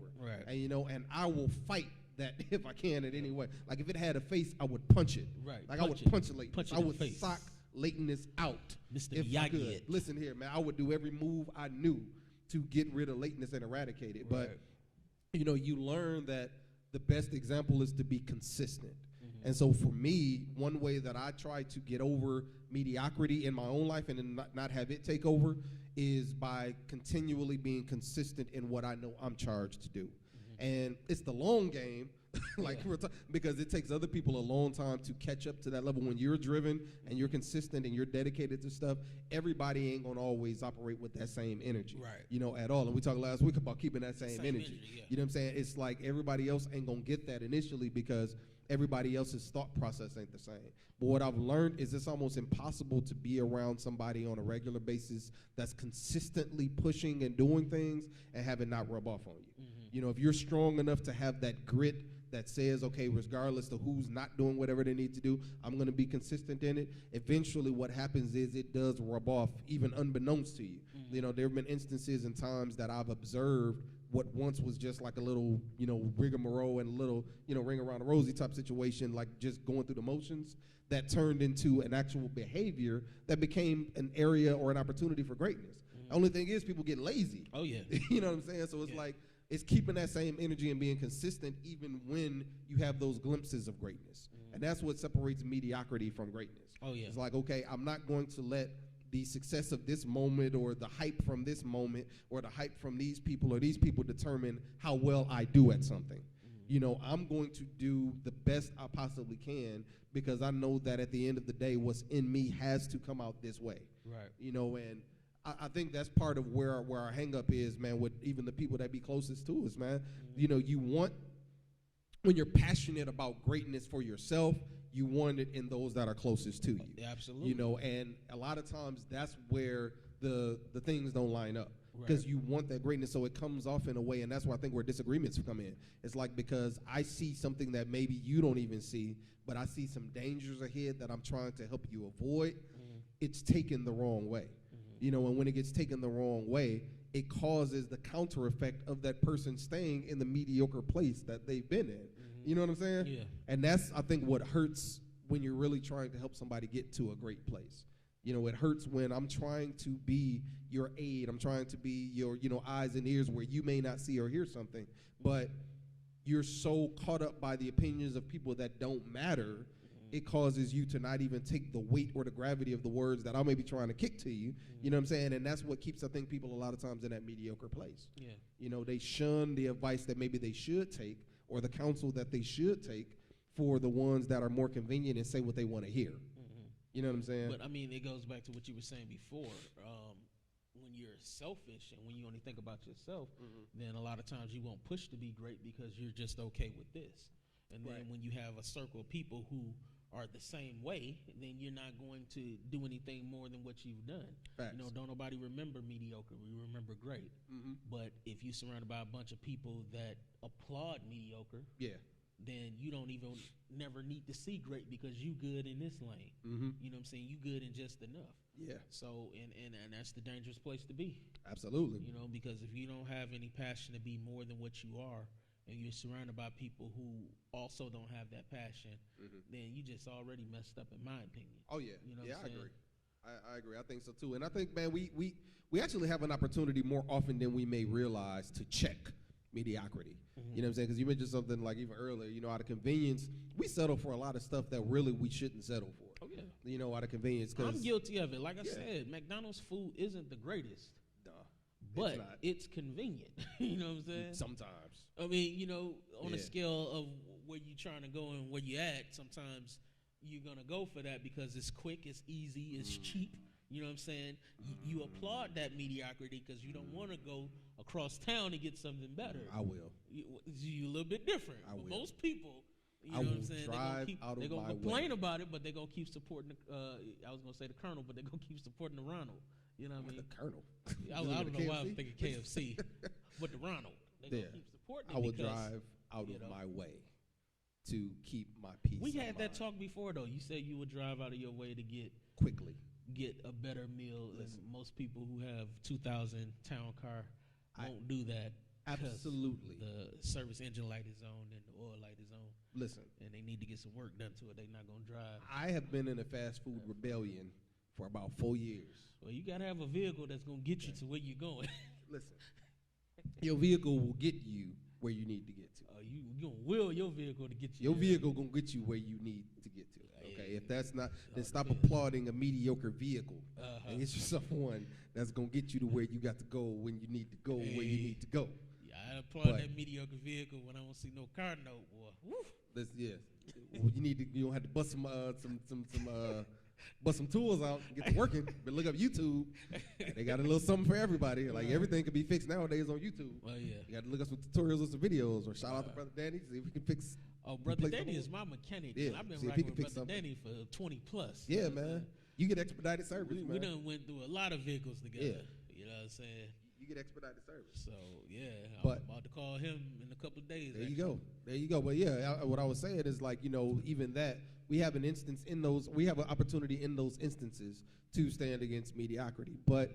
And you know, and I will fight that if I can in any way. Like if it had a face, I would punch it. Like I would punch it late. I would sock lateness out. Mr. If I could. Listen here, man, I would do every move I knew to get rid of lateness and eradicate it. But you know, you learn that the best example is to be consistent. And so for me, one way that I try to get over mediocrity in my own life and then not have it take over is by continually being consistent in what I know I'm charged to do. And it's the long game, Like because it takes other people a long time to catch up to that level. When you're driven and you're consistent and you're dedicated to stuff, everybody ain't gonna always operate with that same energy, right? At all. And we talked last week about keeping that same energy. Yeah. You know what I'm saying? It's like everybody else ain't gonna get that initially because everybody else's thought process ain't the same. But what I've learned is it's almost impossible to be around somebody on a regular basis that's consistently pushing and doing things and have it not rub off on you. If you're strong enough to have that grit that says, okay, regardless of who's not doing whatever they need to do, I'm going to be consistent in it. Eventually what happens is it does rub off, even unbeknownst to you. There have been instances and times that I've observed what once was just like a little, rigmarole and a little, ring around the rosy type situation, like just going through the motions, that turned into an actual behavior that became an area or an opportunity for greatness. The only thing is people get lazy. Oh, yeah. You know what I'm saying? So it's like, it's keeping that same energy and being consistent even when you have those glimpses of greatness. And that's what separates mediocrity from greatness. Oh, yeah. It's like, okay, I'm not going to let the success of this moment or the hype from this moment or the hype from these people or these people determine how well I do at something. I'm going to do the best I possibly can because I know that at the end of the day, what's in me has to come out this way. Right. And I think that's part of where our hang up is, man, with even the people that be closest to us, man. You want, when you're passionate about greatness for yourself, you want it in those that are closest to you. Absolutely. And a lot of times that's where the things don't line up. Because you want that greatness, so it comes off in a way, and that's where I think where disagreements come in. It's like because I see something that maybe you don't even see, but I see some dangers ahead that I'm trying to help you avoid, it's taken the wrong way. And when it gets taken the wrong way, it causes the counter effect of that person staying in the mediocre place that they've been in. You know what I'm saying? Yeah. And that's, I think, what hurts when you're really trying to help somebody get to a great place. It hurts when I'm trying to be your aid. I'm trying to be your, eyes and ears where you may not see or hear something, but you're so caught up by the opinions of people that don't matter, it causes you to not even take the weight or the gravity of the words that I may be trying to kick to you. You know what I'm saying? And that's what keeps, I think, people a lot of times in that mediocre place. Yeah. They shun the advice that maybe they should take or the counsel that they should take for the ones that are more convenient and say what they want to hear. You know what I'm saying? But, it goes back to what you were saying before. When you're selfish and when you only think about yourself, then a lot of times you won't push to be great because you're just okay with this. And then when you have a circle of people who are the same way, then you're not going to do anything more than what you've done. Facts. Don't nobody remember mediocre. We remember great. But if you're surrounded by a bunch of people that applaud mediocre, then you don't even never need to see great because you good in this lane. You know what I'm saying? You good in just enough. Yeah. So, and that's the dangerous place to be. Absolutely. Because if you don't have any passion to be more than what you are, and you're surrounded by people who also don't have that passion, then you just already messed up, in my opinion. Oh, yeah. You know I what I'm saying? agree. I agree. I think so, too. And I think, man, we actually have an opportunity more often than we may realize to check mediocrity. You know what I'm saying? Because you mentioned something like even earlier, out of convenience, we settle for a lot of stuff that really we shouldn't settle for. Oh, yeah. Out of convenience. I'm guilty of it. Like I said, McDonald's food isn't the greatest. But it's convenient. You know what I'm saying? Sometimes. On a scale of where you're trying to go and where you at, sometimes you're going to go for that because it's quick, it's easy, it's cheap. You know what I'm saying? You applaud that mediocrity because you don't want to go across town and get something better. I will. You're a little bit different. I will. Most people, you know I what will I'm saying? They're going to complain about it, but they're going to keep supporting, I was going to say the Colonel, but they're going to keep supporting the Ronald. You know what I mean? The Colonel. I don't know why I was thinking KFC, but the Ronald. They're going to keep supporting it. I will drive out of my way to keep my peace. We had that talk before, though. You said you would drive out of your way to get a better meal. Listen. And most people who have 2000 town car won't do that. Absolutely. The service engine light is on and the oil light is on. Listen. And they need to get some work done to it. They're not going to drive. I have been in a fast food rebellion for about 4 years. Well, you got to have a vehicle that's going to get you to where you're going. Listen, your vehicle will get you where you need to get to. You going to will your vehicle to get you Your vehicle going to get you where you need to get to. Okay, if that's not, then stop applauding a mediocre vehicle and get yourself one that's going to get you to where you got to go when you need to go, where you need to go. Yeah, I I applaud that mediocre vehicle when I don't see no car note, boy. Woo. Well, you don't have to bust some tools out and get to working. But look up YouTube. They got a little something for everybody. Like everything can be fixed nowadays on YouTube. Oh yeah. You got to look up some tutorials or some videos, or shout out to Brother Danny, see if he can fix. Oh, Brother Danny is my mechanic. Yeah, I've been rocking with Brother Danny for 20 plus. Yeah, man. You get expedited service, man. We done went through a lot of vehicles together. Yeah. You know what I'm saying? You get expedited service. So, yeah, I'm about to call him in a couple of days. There you go. But, yeah, what I was saying is, like, you know, even that, we have an instance in those, we have an opportunity in those instances to stand against mediocrity. But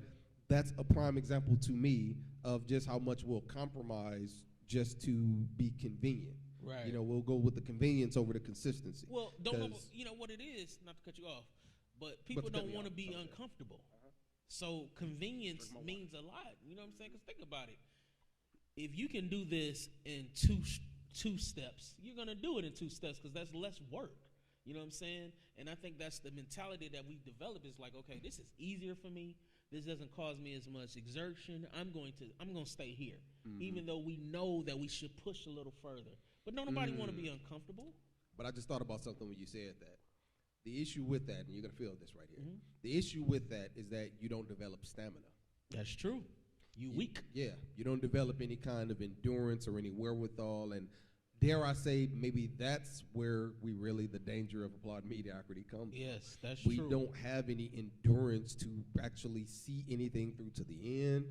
that's a prime example to me of just how much we'll compromise just to be convenient. Right. You know, we'll go with the convenience over the consistency. Well, you know what it is, not to cut you off, but people don't want to be uncomfortable. So convenience means a lot. You know what I'm saying? Because think about it. If you can do this in two steps, you're going to do it in 2 steps because that's less work. You know what I'm saying? And I think that's the mentality that we develop is like, okay, this is easier for me. This doesn't cause me as much exertion. I'm going to stay here, even though we know that we should push a little further. But don't nobody want to be uncomfortable. But I just thought about something when you said that. The issue with that, and you're going to feel this right here. The issue with that is that you don't develop stamina. That's true. You weak. Yeah. You don't develop any kind of endurance or any wherewithal. And dare I say, maybe that's where the danger of applaud mediocrity comes. Yes, that's true. We true. don't have any endurance to actually see anything through to the end.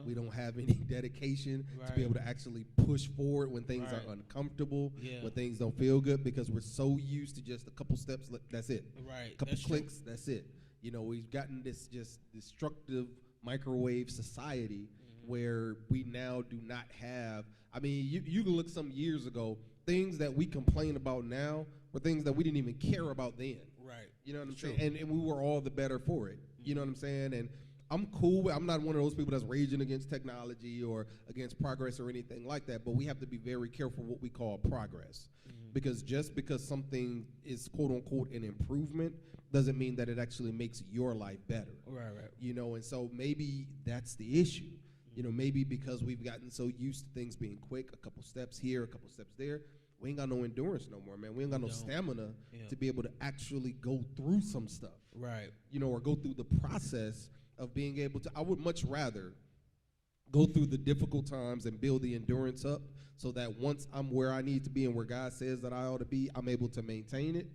We don't have any dedication to be able to actually push forward when things are uncomfortable, when things don't feel good, because we're so used to just a couple steps, that's it. Right. A couple clicks, that's it. You know, we've gotten this just destructive microwave society where we now do not have, I mean, you can look some years ago, things that we complain about now were things that we didn't even care about then. Right. You know what I'm saying? And we were all the better for it. You know what I'm saying? And I'm cool. I'm not one of those people that's raging against technology or against progress or anything like that, but we have to be very careful what we call progress. Because just because something is quote unquote an improvement doesn't mean that it actually makes your life better. Right. You know, and so maybe that's the issue. You know, maybe because we've gotten so used to things being quick, a couple steps here, a couple steps there, we ain't got no endurance no more, man. We ain't got no stamina to be able to actually go through some stuff. Right. You know, or go through the process of being able to, I would much rather go through the difficult times and build the endurance up so that once I'm where I need to be and where God says that I ought to be, I'm able to maintain it,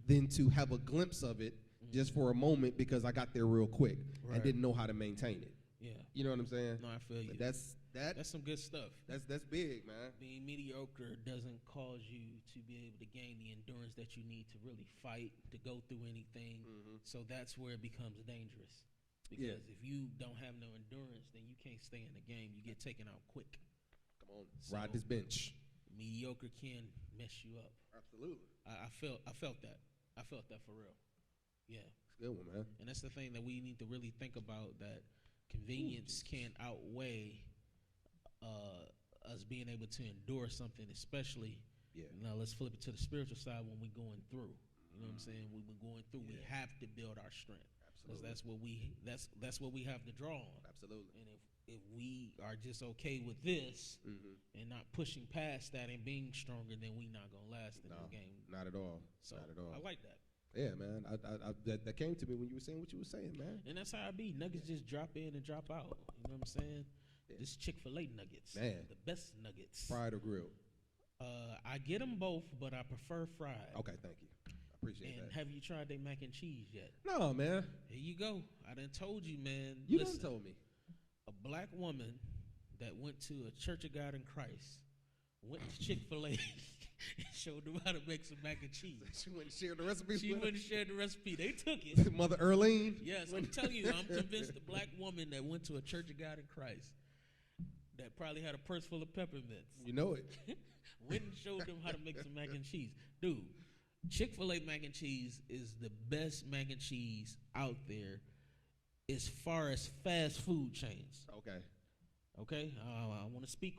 than to have a glimpse of it just for a moment because I got there real quick and didn't know how to maintain it. Yeah. You know what I'm saying? No, I feel you. But that's some good stuff. That's big, man. Being mediocre doesn't cause you to be able to gain the endurance that you need to really fight, to go through anything. So that's where it becomes dangerous. Because if you don't have no endurance, then you can't stay in the game. You get taken out quick. Come on, ride this bench. Mediocre can mess you up. Absolutely. I felt that. I felt that for real. Yeah. It's a good one, man. And that's the thing that we need to really think about, that convenience can't outweigh us being able to endure something, especially, now let's flip it to the spiritual side when we're going through. You know what I'm saying? When we're going through, we have to build our strength. Because that's what we have to draw on. Absolutely. And if we are just okay with this and not pushing past that and being stronger, then we not gonna last in this game. Not at all. So not at all. I like that. Yeah, man. That came to me when you were saying what you were saying, man. And that's how I be. Nuggets just drop in and drop out. You know what I'm saying? Yeah. This Chick-fil-A nuggets, man, the best nuggets. Fried or grilled? I get them both, but I prefer fried. Okay, thank you. Appreciate that. And have you tried their mac and cheese yet? No, man. Here you go. I done told you, man. You done told me. A black woman that went to a Church of God in Christ went to Chick-fil-A and showed them how to make some mac and cheese. She went and shared the recipe? She went and shared the recipe. They took it. Mother Earlene? Yes, I'm telling you, I'm convinced the black woman that went to a Church of God in Christ that probably had a purse full of peppermints. You know it. Went and showed them how to make some mac and cheese. Dude, Chick-fil-A mac and cheese is the best mac and cheese out there as far as fast food chains. Okay. I want to speak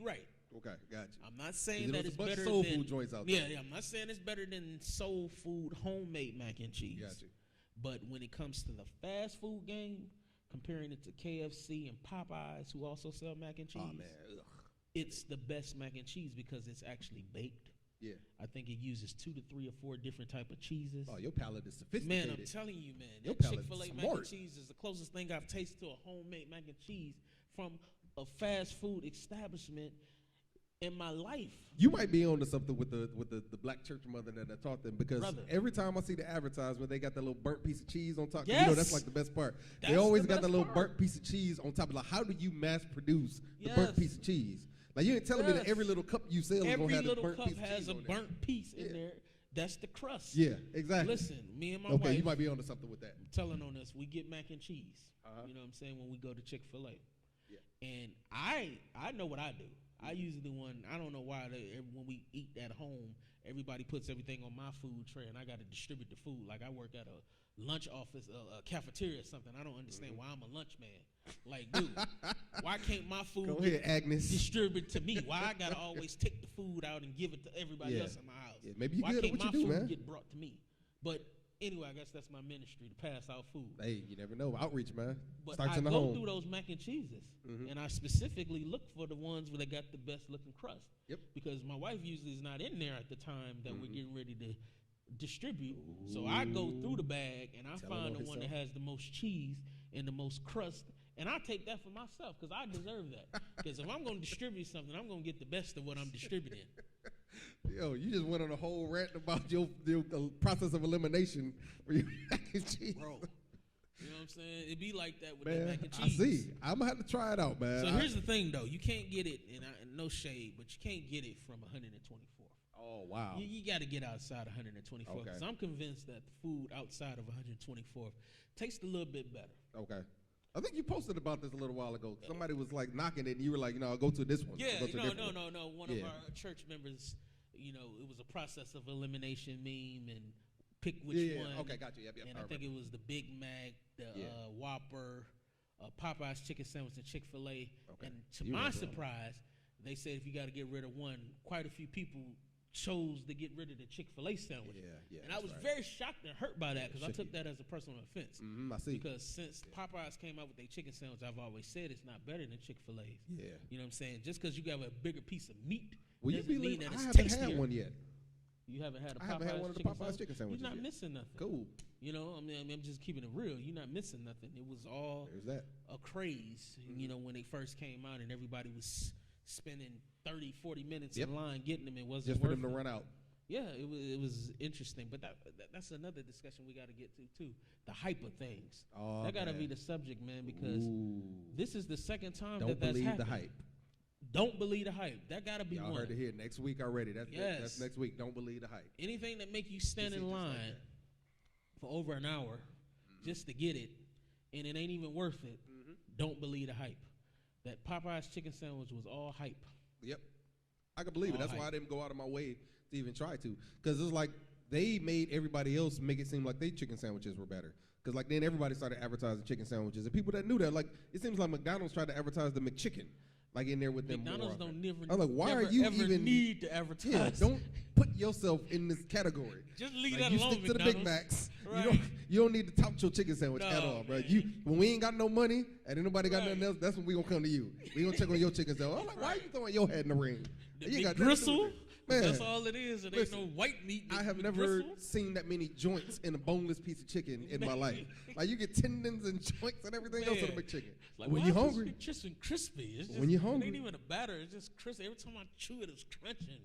right. Okay, got you. I'm not saying that it's better soul food joints out there. Yeah, I'm not saying it's better than soul food homemade mac and cheese. Got you. But when it comes to the fast food game, comparing it to KFC and Popeyes, who also sell mac and cheese. Oh man, ugh. it's the best mac and cheese because it's actually baked. Yeah. I think it uses 2 to 3 or 4 different type of cheeses. Oh, your palate is sophisticated. Man, I'm telling you, man. Your That palate's Chick-fil-A mac smart. and cheese is the closest thing I've tasted to a homemade mac and cheese from a fast food establishment in my life. You might be onto something with the black church mother that I taught them, because Brother. every time I see the advertisement, they got that little burnt piece of cheese on top. Yes. You know, that's like the best part. That's they always the got that best little part. burnt piece of cheese on top. Like, how do you mass produce the Yes. burnt piece of cheese? Like, you ain't telling me that Yes. every little cup you sell is Every gonna have this little burnt cup piece of has cheese a on there. burnt piece in Yeah. there. That's the crust. Yeah, exactly. Listen, me and my Okay, wife, you might be onto something with that. I'm telling on us, we get mac and cheese. Uh-huh. You know what I'm saying? When we go to Chick-fil-A. Yeah. And I know what I do. I usually I don't know why when we eat at home, everybody puts everything on my food tray, and I got to distribute the food. Like, I work at a lunch office, a cafeteria or something. I don't understand why I'm a lunch man. Like, dude, why can't my food Go get ahead, Agnes. distributed to me? Why I gotta always take the food out and give it to everybody Yeah. else in my house? Yeah, maybe you Why good at can't what my you do, food man. get brought to me? But anyway, I guess that's my ministry, to pass out food. Hey, you never know. Outreach, man. But Starts I in the go home. through those mac and cheeses, Mhm. and I specifically look for the ones where they got the best looking crust. Yep. Because my wife usually is not in there at the time that we're Mhm. getting ready to distribute. So I go through the bag and I Tell him find on the one that himself. has the most cheese and the most crust, and I take that for myself because I deserve that. Because if I'm going to distribute something, I'm going to get the best of what I'm distributing. Yo, you just went on a whole rant about your process of elimination for your mac and cheese. Bro, you know what I'm saying? It be like that with Man, that mac and I cheese. see. I'm gonna have to try it out, man. So here's the thing, though. You can't get it, and no shade, but you can't get it from 124th. Oh wow. You got to get outside 124th. Okay. Because I'm convinced that the food outside of 124th tastes a little bit better. Okay. I think you posted about this a little while ago. Somebody was like knocking it, and you were like, I'll go to this one. I'll Yeah, go to a different one. no. One Yeah. of our church members, it was a process of elimination meme and pick which Yeah. one. Okay, got you. Yep. And I think it was the Big Mac, the Yeah. Whopper, Popeye's chicken sandwich, and Chick-fil-A. Okay. And to You my remember all that. surprise, they said if you got to get rid of one, quite a few people chose to get rid of the Chick-fil-A sandwich. Yeah. And I that's was right. very shocked and hurt by that because I should took be. that as a personal offense. I see. Because since Popeyes came out with their chicken sandwich, I've always said it's not better than Chick-fil-A's. Yeah. You know what I'm saying? Just because you got a bigger piece of meat Well, you doesn't mean believe that I it's haven't tastier. had one yet. You haven't had a Popeyes I haven't had one of the chicken Popeyes sandwich? chicken sandwiches You're not yet. missing nothing. Cool. I'm just keeping it real. You're not missing nothing. It was all There's that. a craze, when they first came out and everybody was spending 30, 40 minutes Yep. in line getting them. It wasn't Just for worth them to it. run out. Yeah, it was interesting, but that's another discussion we got to get to too. The hype of things. Oh, That got to man. be the subject, man, because Ooh. this is the second time Don't that's believe happened. the hype. Don't believe the hype. That got to be Y'all one. heard it here. Next week already. That's Yes. next week. Don't believe the hype. Anything that make you stand Just in like line that. for over an hour just to get it, and it ain't even worth it. Don't believe the hype. That Popeye's chicken sandwich was all hype. Yep. I can believe it. All That's why I hype. didn't go out of my way to even try to. Because it's like they made everybody else make it seem like their chicken sandwiches were better. Because like then everybody started advertising chicken sandwiches. And people that knew that, like it seems like McDonald's tried to advertise the McChicken. Like in there with them. McDonald's more. don't never. I was like, why never, are you ever even need to advertise? Yeah, don't put yourself in this category. Just leave Like, that you alone, stick to the McDonald's. Big Macs. Right. You don't need to tout your chicken sandwich at No, all, bro. man. When we ain't got no money and ain't nobody got Right. nothing else, that's when we gonna come to you. We gonna check on your chicken sandwich. I'm like, why are you throwing your head in the ring? The You ain't big got nothing to do gristle. with it. Man, That's all it is. It listen, ain't no white meat. I have with never gristle. seen that many joints in a boneless piece of chicken in my life. Like you get tendons and joints and everything else in a Man. McChicken. Like, When why you is this hungry, shit just and crispy? It's just, When you it hungry. ain't even a batter. It's just crispy. Every time I chew it, it's crunching.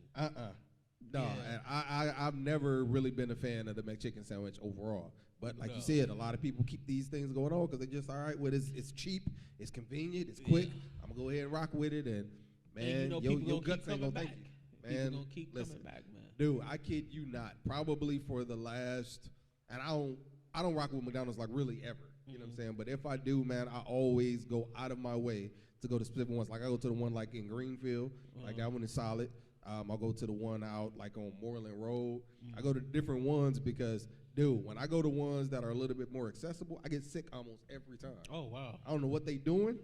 No, Yeah. and I've never really been a fan of the McChicken sandwich overall. But like No. you said, a lot of people keep these things going on because they just all right with it. It's cheap, it's convenient, it's quick. Yeah. I'm gonna go ahead and rock with it, and man, And you know your people gonna guts keep ain't gonna coming thank back. you, People man. gonna keep listen, coming back, man. dude, I kid you not. Probably for the last, and I don't rock with McDonald's like really ever. You know what I'm saying? But if I do, man, I always go out of my way to go to specific ones. Like I go to the one like in Greenfield, like that one is solid. I'll go to the one out like on Moreland Road. I go to different ones because, dude, when I go to ones that are a little bit more accessible, I get sick almost every time. Oh wow. I don't know what they doing,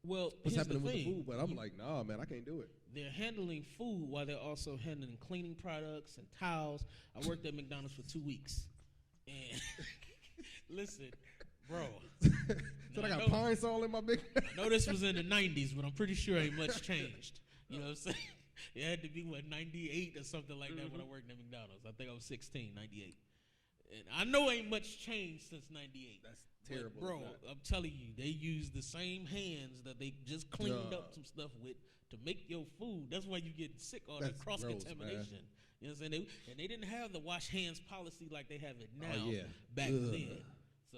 Well, what's here's happening the with thing. the food, but I'm like, nah, man, I can't do it. They're handling food while they're also handling cleaning products and towels. I worked at McDonald's for 2 weeks, and listen, bro. So I Now, got pine sol in my big. I know this was in the 90s, but I'm pretty sure ain't much changed. You know what I'm saying? It had to be, 98 or something like that when I worked at McDonald's. I think I was 16, 98. And I know ain't much changed since 98. That's terrible. But bro, I'm telling you, they use the same hands that they just cleaned up some stuff with to make your food. That's why you get sick, all that cross-contamination. You know what I'm saying? And they didn't have the wash hands policy like they have it now back then. So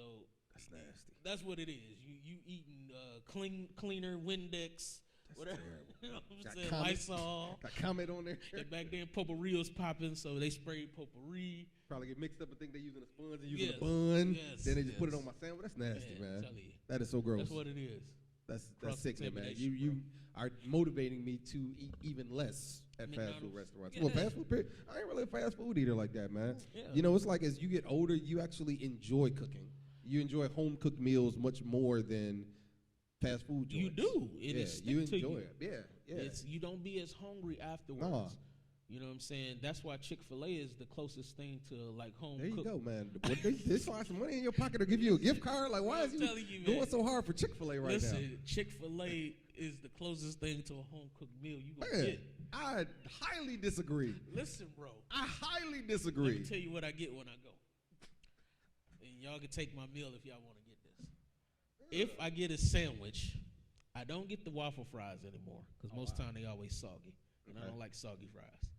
that's nasty. That's what it is. You eating cleaner Windex, whatever. You know what I'm saying? Lysol. Got comment on there. And back then, potpourri was popping, so they sprayed potpourri. Probably get mixed up and think they're using a sponge and using a bun. Yes, then they just put it on my sandwich. That's nasty, man. That is so gross. That's what it is. That's sickening, man. You are motivating me to eat even less at fast food restaurants. Yeah. Well, fast food, I ain't really a fast food eater like that, man. Yeah. You know, it's like as you get older, you actually enjoy cooking. You enjoy home cooked meals much more than fast food joints. You do. You enjoy it. Yeah. You don't be as hungry afterwards. Nah. You know what I'm saying? That's why Chick-fil-A is the closest thing to like home cooked. There you cook. go, man. They slide some money in your pocket or give you a gift card. Like, why is you going so hard for Chick-fil-A right now? Listen, Chick-fil-A is the closest thing to a home cooked meal you gonna get. I highly disagree. Listen, bro. I highly disagree. Let me tell you what I get when I go. And y'all can take my meal if y'all want to get this. If I get a sandwich, I don't get the waffle fries anymore because most time they always soggy, and I don't like soggy fries.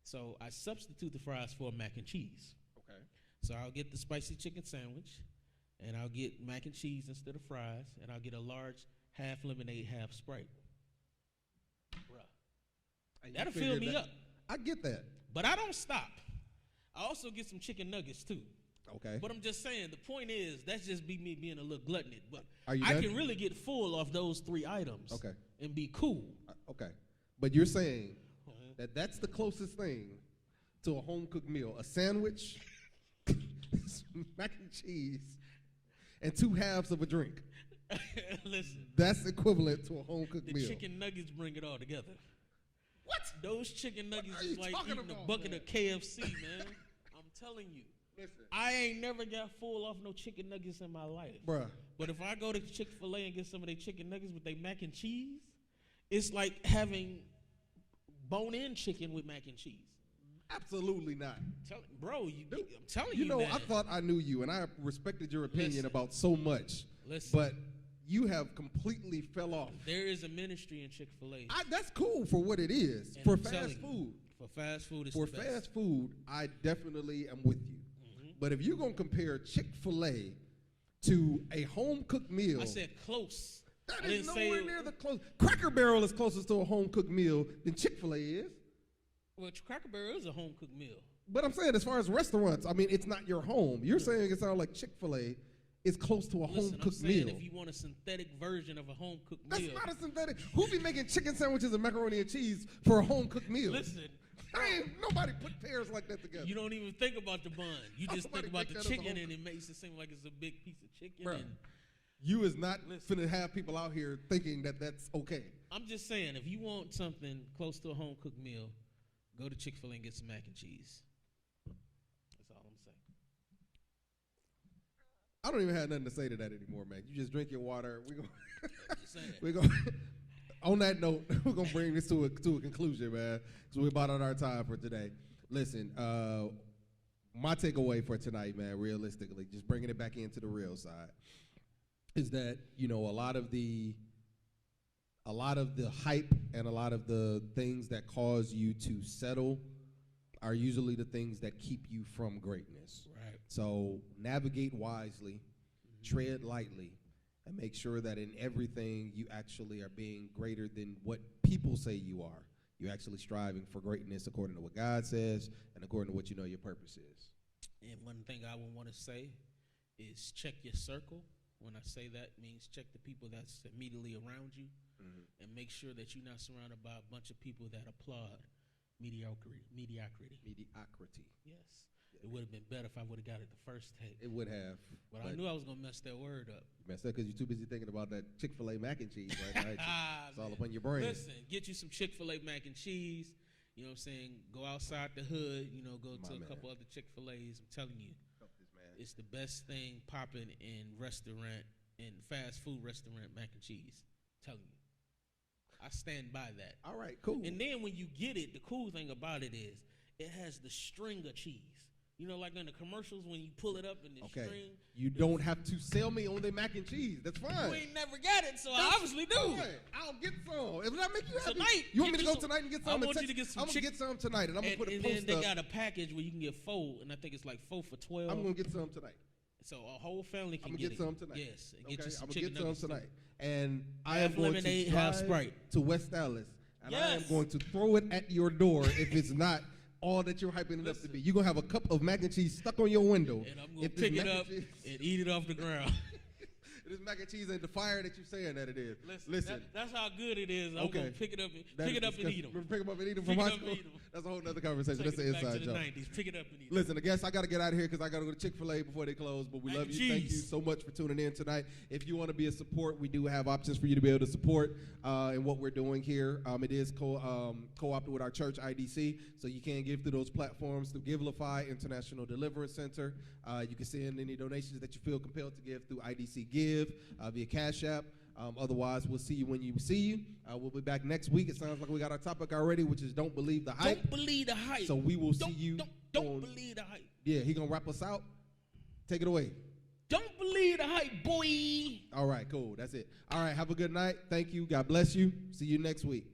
So I substitute the fries for mac and cheese. Okay. So I'll get the spicy chicken sandwich, and I'll get mac and cheese instead of fries, and I'll get a large half lemonade, half Sprite. Bruh. That'll fill me up. I get that. But I don't stop. I also get some chicken nuggets too. Okay. But I'm just saying, the point is, that's just me being a little gluttonous. But I can really get full off those 3 items. Okay. And be cool. Okay. But you're saying that's the closest thing to a home cooked meal: a sandwich, mac and cheese, and 2 halves of a drink. Listen, that's equivalent to a home cooked meal. The chicken nuggets bring it all together. What? Those chicken nuggets is like eating a bucket of KFC, man. I'm telling you. Listen, I ain't never got full off no chicken nuggets in my life, bruh. But if I go to Chick-fil-A and get some of their chicken nuggets with their mac and cheese, it's like having bone-in chicken with mac and cheese. Absolutely not. I'm telling you, you know, man. I thought I knew you, and I respected your opinion about so much. Listen. But you have completely fell off. There is a ministry in Chick-fil-A. That's cool for what it is. And For fast food. For fast food, it's For the best. fast food, I definitely am with you. Mm-hmm. But if you're going to compare Chick-fil-A to a home-cooked meal. I said close. That is nowhere near the close. Cracker Barrel is closest to a home-cooked meal than Chick-fil-A is. Well, Cracker Barrel is a home-cooked meal. But I'm saying as far as restaurants, I mean, it's not your home. You're saying it sounds like Chick-fil-A is close to a home-cooked meal. If you want a synthetic version of a home-cooked meal. That's not a synthetic. Who be making chicken sandwiches and macaroni and cheese for a home-cooked meal? Listen. Nobody put pairs like that together. You don't even think about the bun. You just think about the chicken, and it makes it seem like it's a big piece of chicken. Bruh, you is not finna have people out here thinking that that's okay. I'm just saying, if you want something close to a home-cooked meal, go to Chick-fil-A and get some mac and cheese. That's all I'm saying. I don't even have nothing to say to that anymore, man. You just drink your water. We're going on that note, we're going to bring this to a conclusion, man. So we're about on our time for today. Listen, my takeaway for tonight, man, realistically, just bringing it back into the real side, is that, you know, a lot of the hype and a lot of the things that cause you to settle are usually the things that keep you from greatness. Right. So navigate wisely, tread lightly, and make sure that in everything you actually are being greater than what people say you are. You're actually striving for greatness according to what God says and according to what you know your purpose is. And one thing I would want to say is check your circle. When I say that, it means check the people that's immediately around you, and make sure that you're not surrounded by a bunch of people that applaud mediocrity. Yes. It would have been better if I would have got it the first take. It would have. But I knew I was going to mess that word up. Mess up because you're too busy thinking about that Chick-fil-A mac and cheese right now. It's all up on your brain. Listen, get you some Chick-fil-A mac and cheese. You know what I'm saying? Go outside the hood. You know, go to a couple other Chick-fil-A's. I'm telling you. It's the best thing popping in fast food restaurant mac and cheese. I'm telling you. I stand by that. All right, cool. And then when you get it, the cool thing about it is it has the string of cheese. You know, like in the commercials when you pull it up in the string. You don't have to sell me on the mac and cheese. That's fine. You ain't never got it, so I obviously do. Fine. I'll get some. If that make you happy. Tonight. You want me to go tonight and get some? I want you to get some I'm going to get some tonight, and I'm going to put a post And then they got a package where you can get 4, and I think it's like 4 for $12. I'm going to get some tonight. So a whole family can I'm get gonna get some tonight. Yes, and get you some I'm gonna chicken get some nuggets tonight. too. And I Half am going lemonade, to half drive Sprite. to West Dallas, and I am Yes. going to throw it at your door if it's not all that you're hyping it up to be. You're going to have a cup of mac and cheese stuck on your window. And I'm going to pick it up and eat it off the ground. This mac and cheese ain't the fire that you're saying that it is. Listen. That's how good it is. I'm going to pick it up and eat them. Pick them up and eat them from high school? That's a whole other conversation. That's an inside joke. Pick it up and eat them. Listen, I guess I got to get out of here because I got to go to Chick-fil-A before they close, but we love you. Thank you so much for tuning in tonight. If you want to be a support, we do have options for you to be able to support in what we're doing here. It is co-opted with our church, IDC, so you can give through those platforms through Givelify, International Deliverance Center. You can send any donations that you feel compelled to give through IDC Give via Cash App. Otherwise, we'll see you when you see you. We'll be back next week. It sounds like we got our topic already, which is don't believe the hype. Don't believe the hype. So we will see you. Don't believe the hype. Yeah, he gonna wrap us out. Take it away. Don't believe the hype, boy. All right, cool. That's it. All right, have a good night. Thank you. God bless you. See you next week.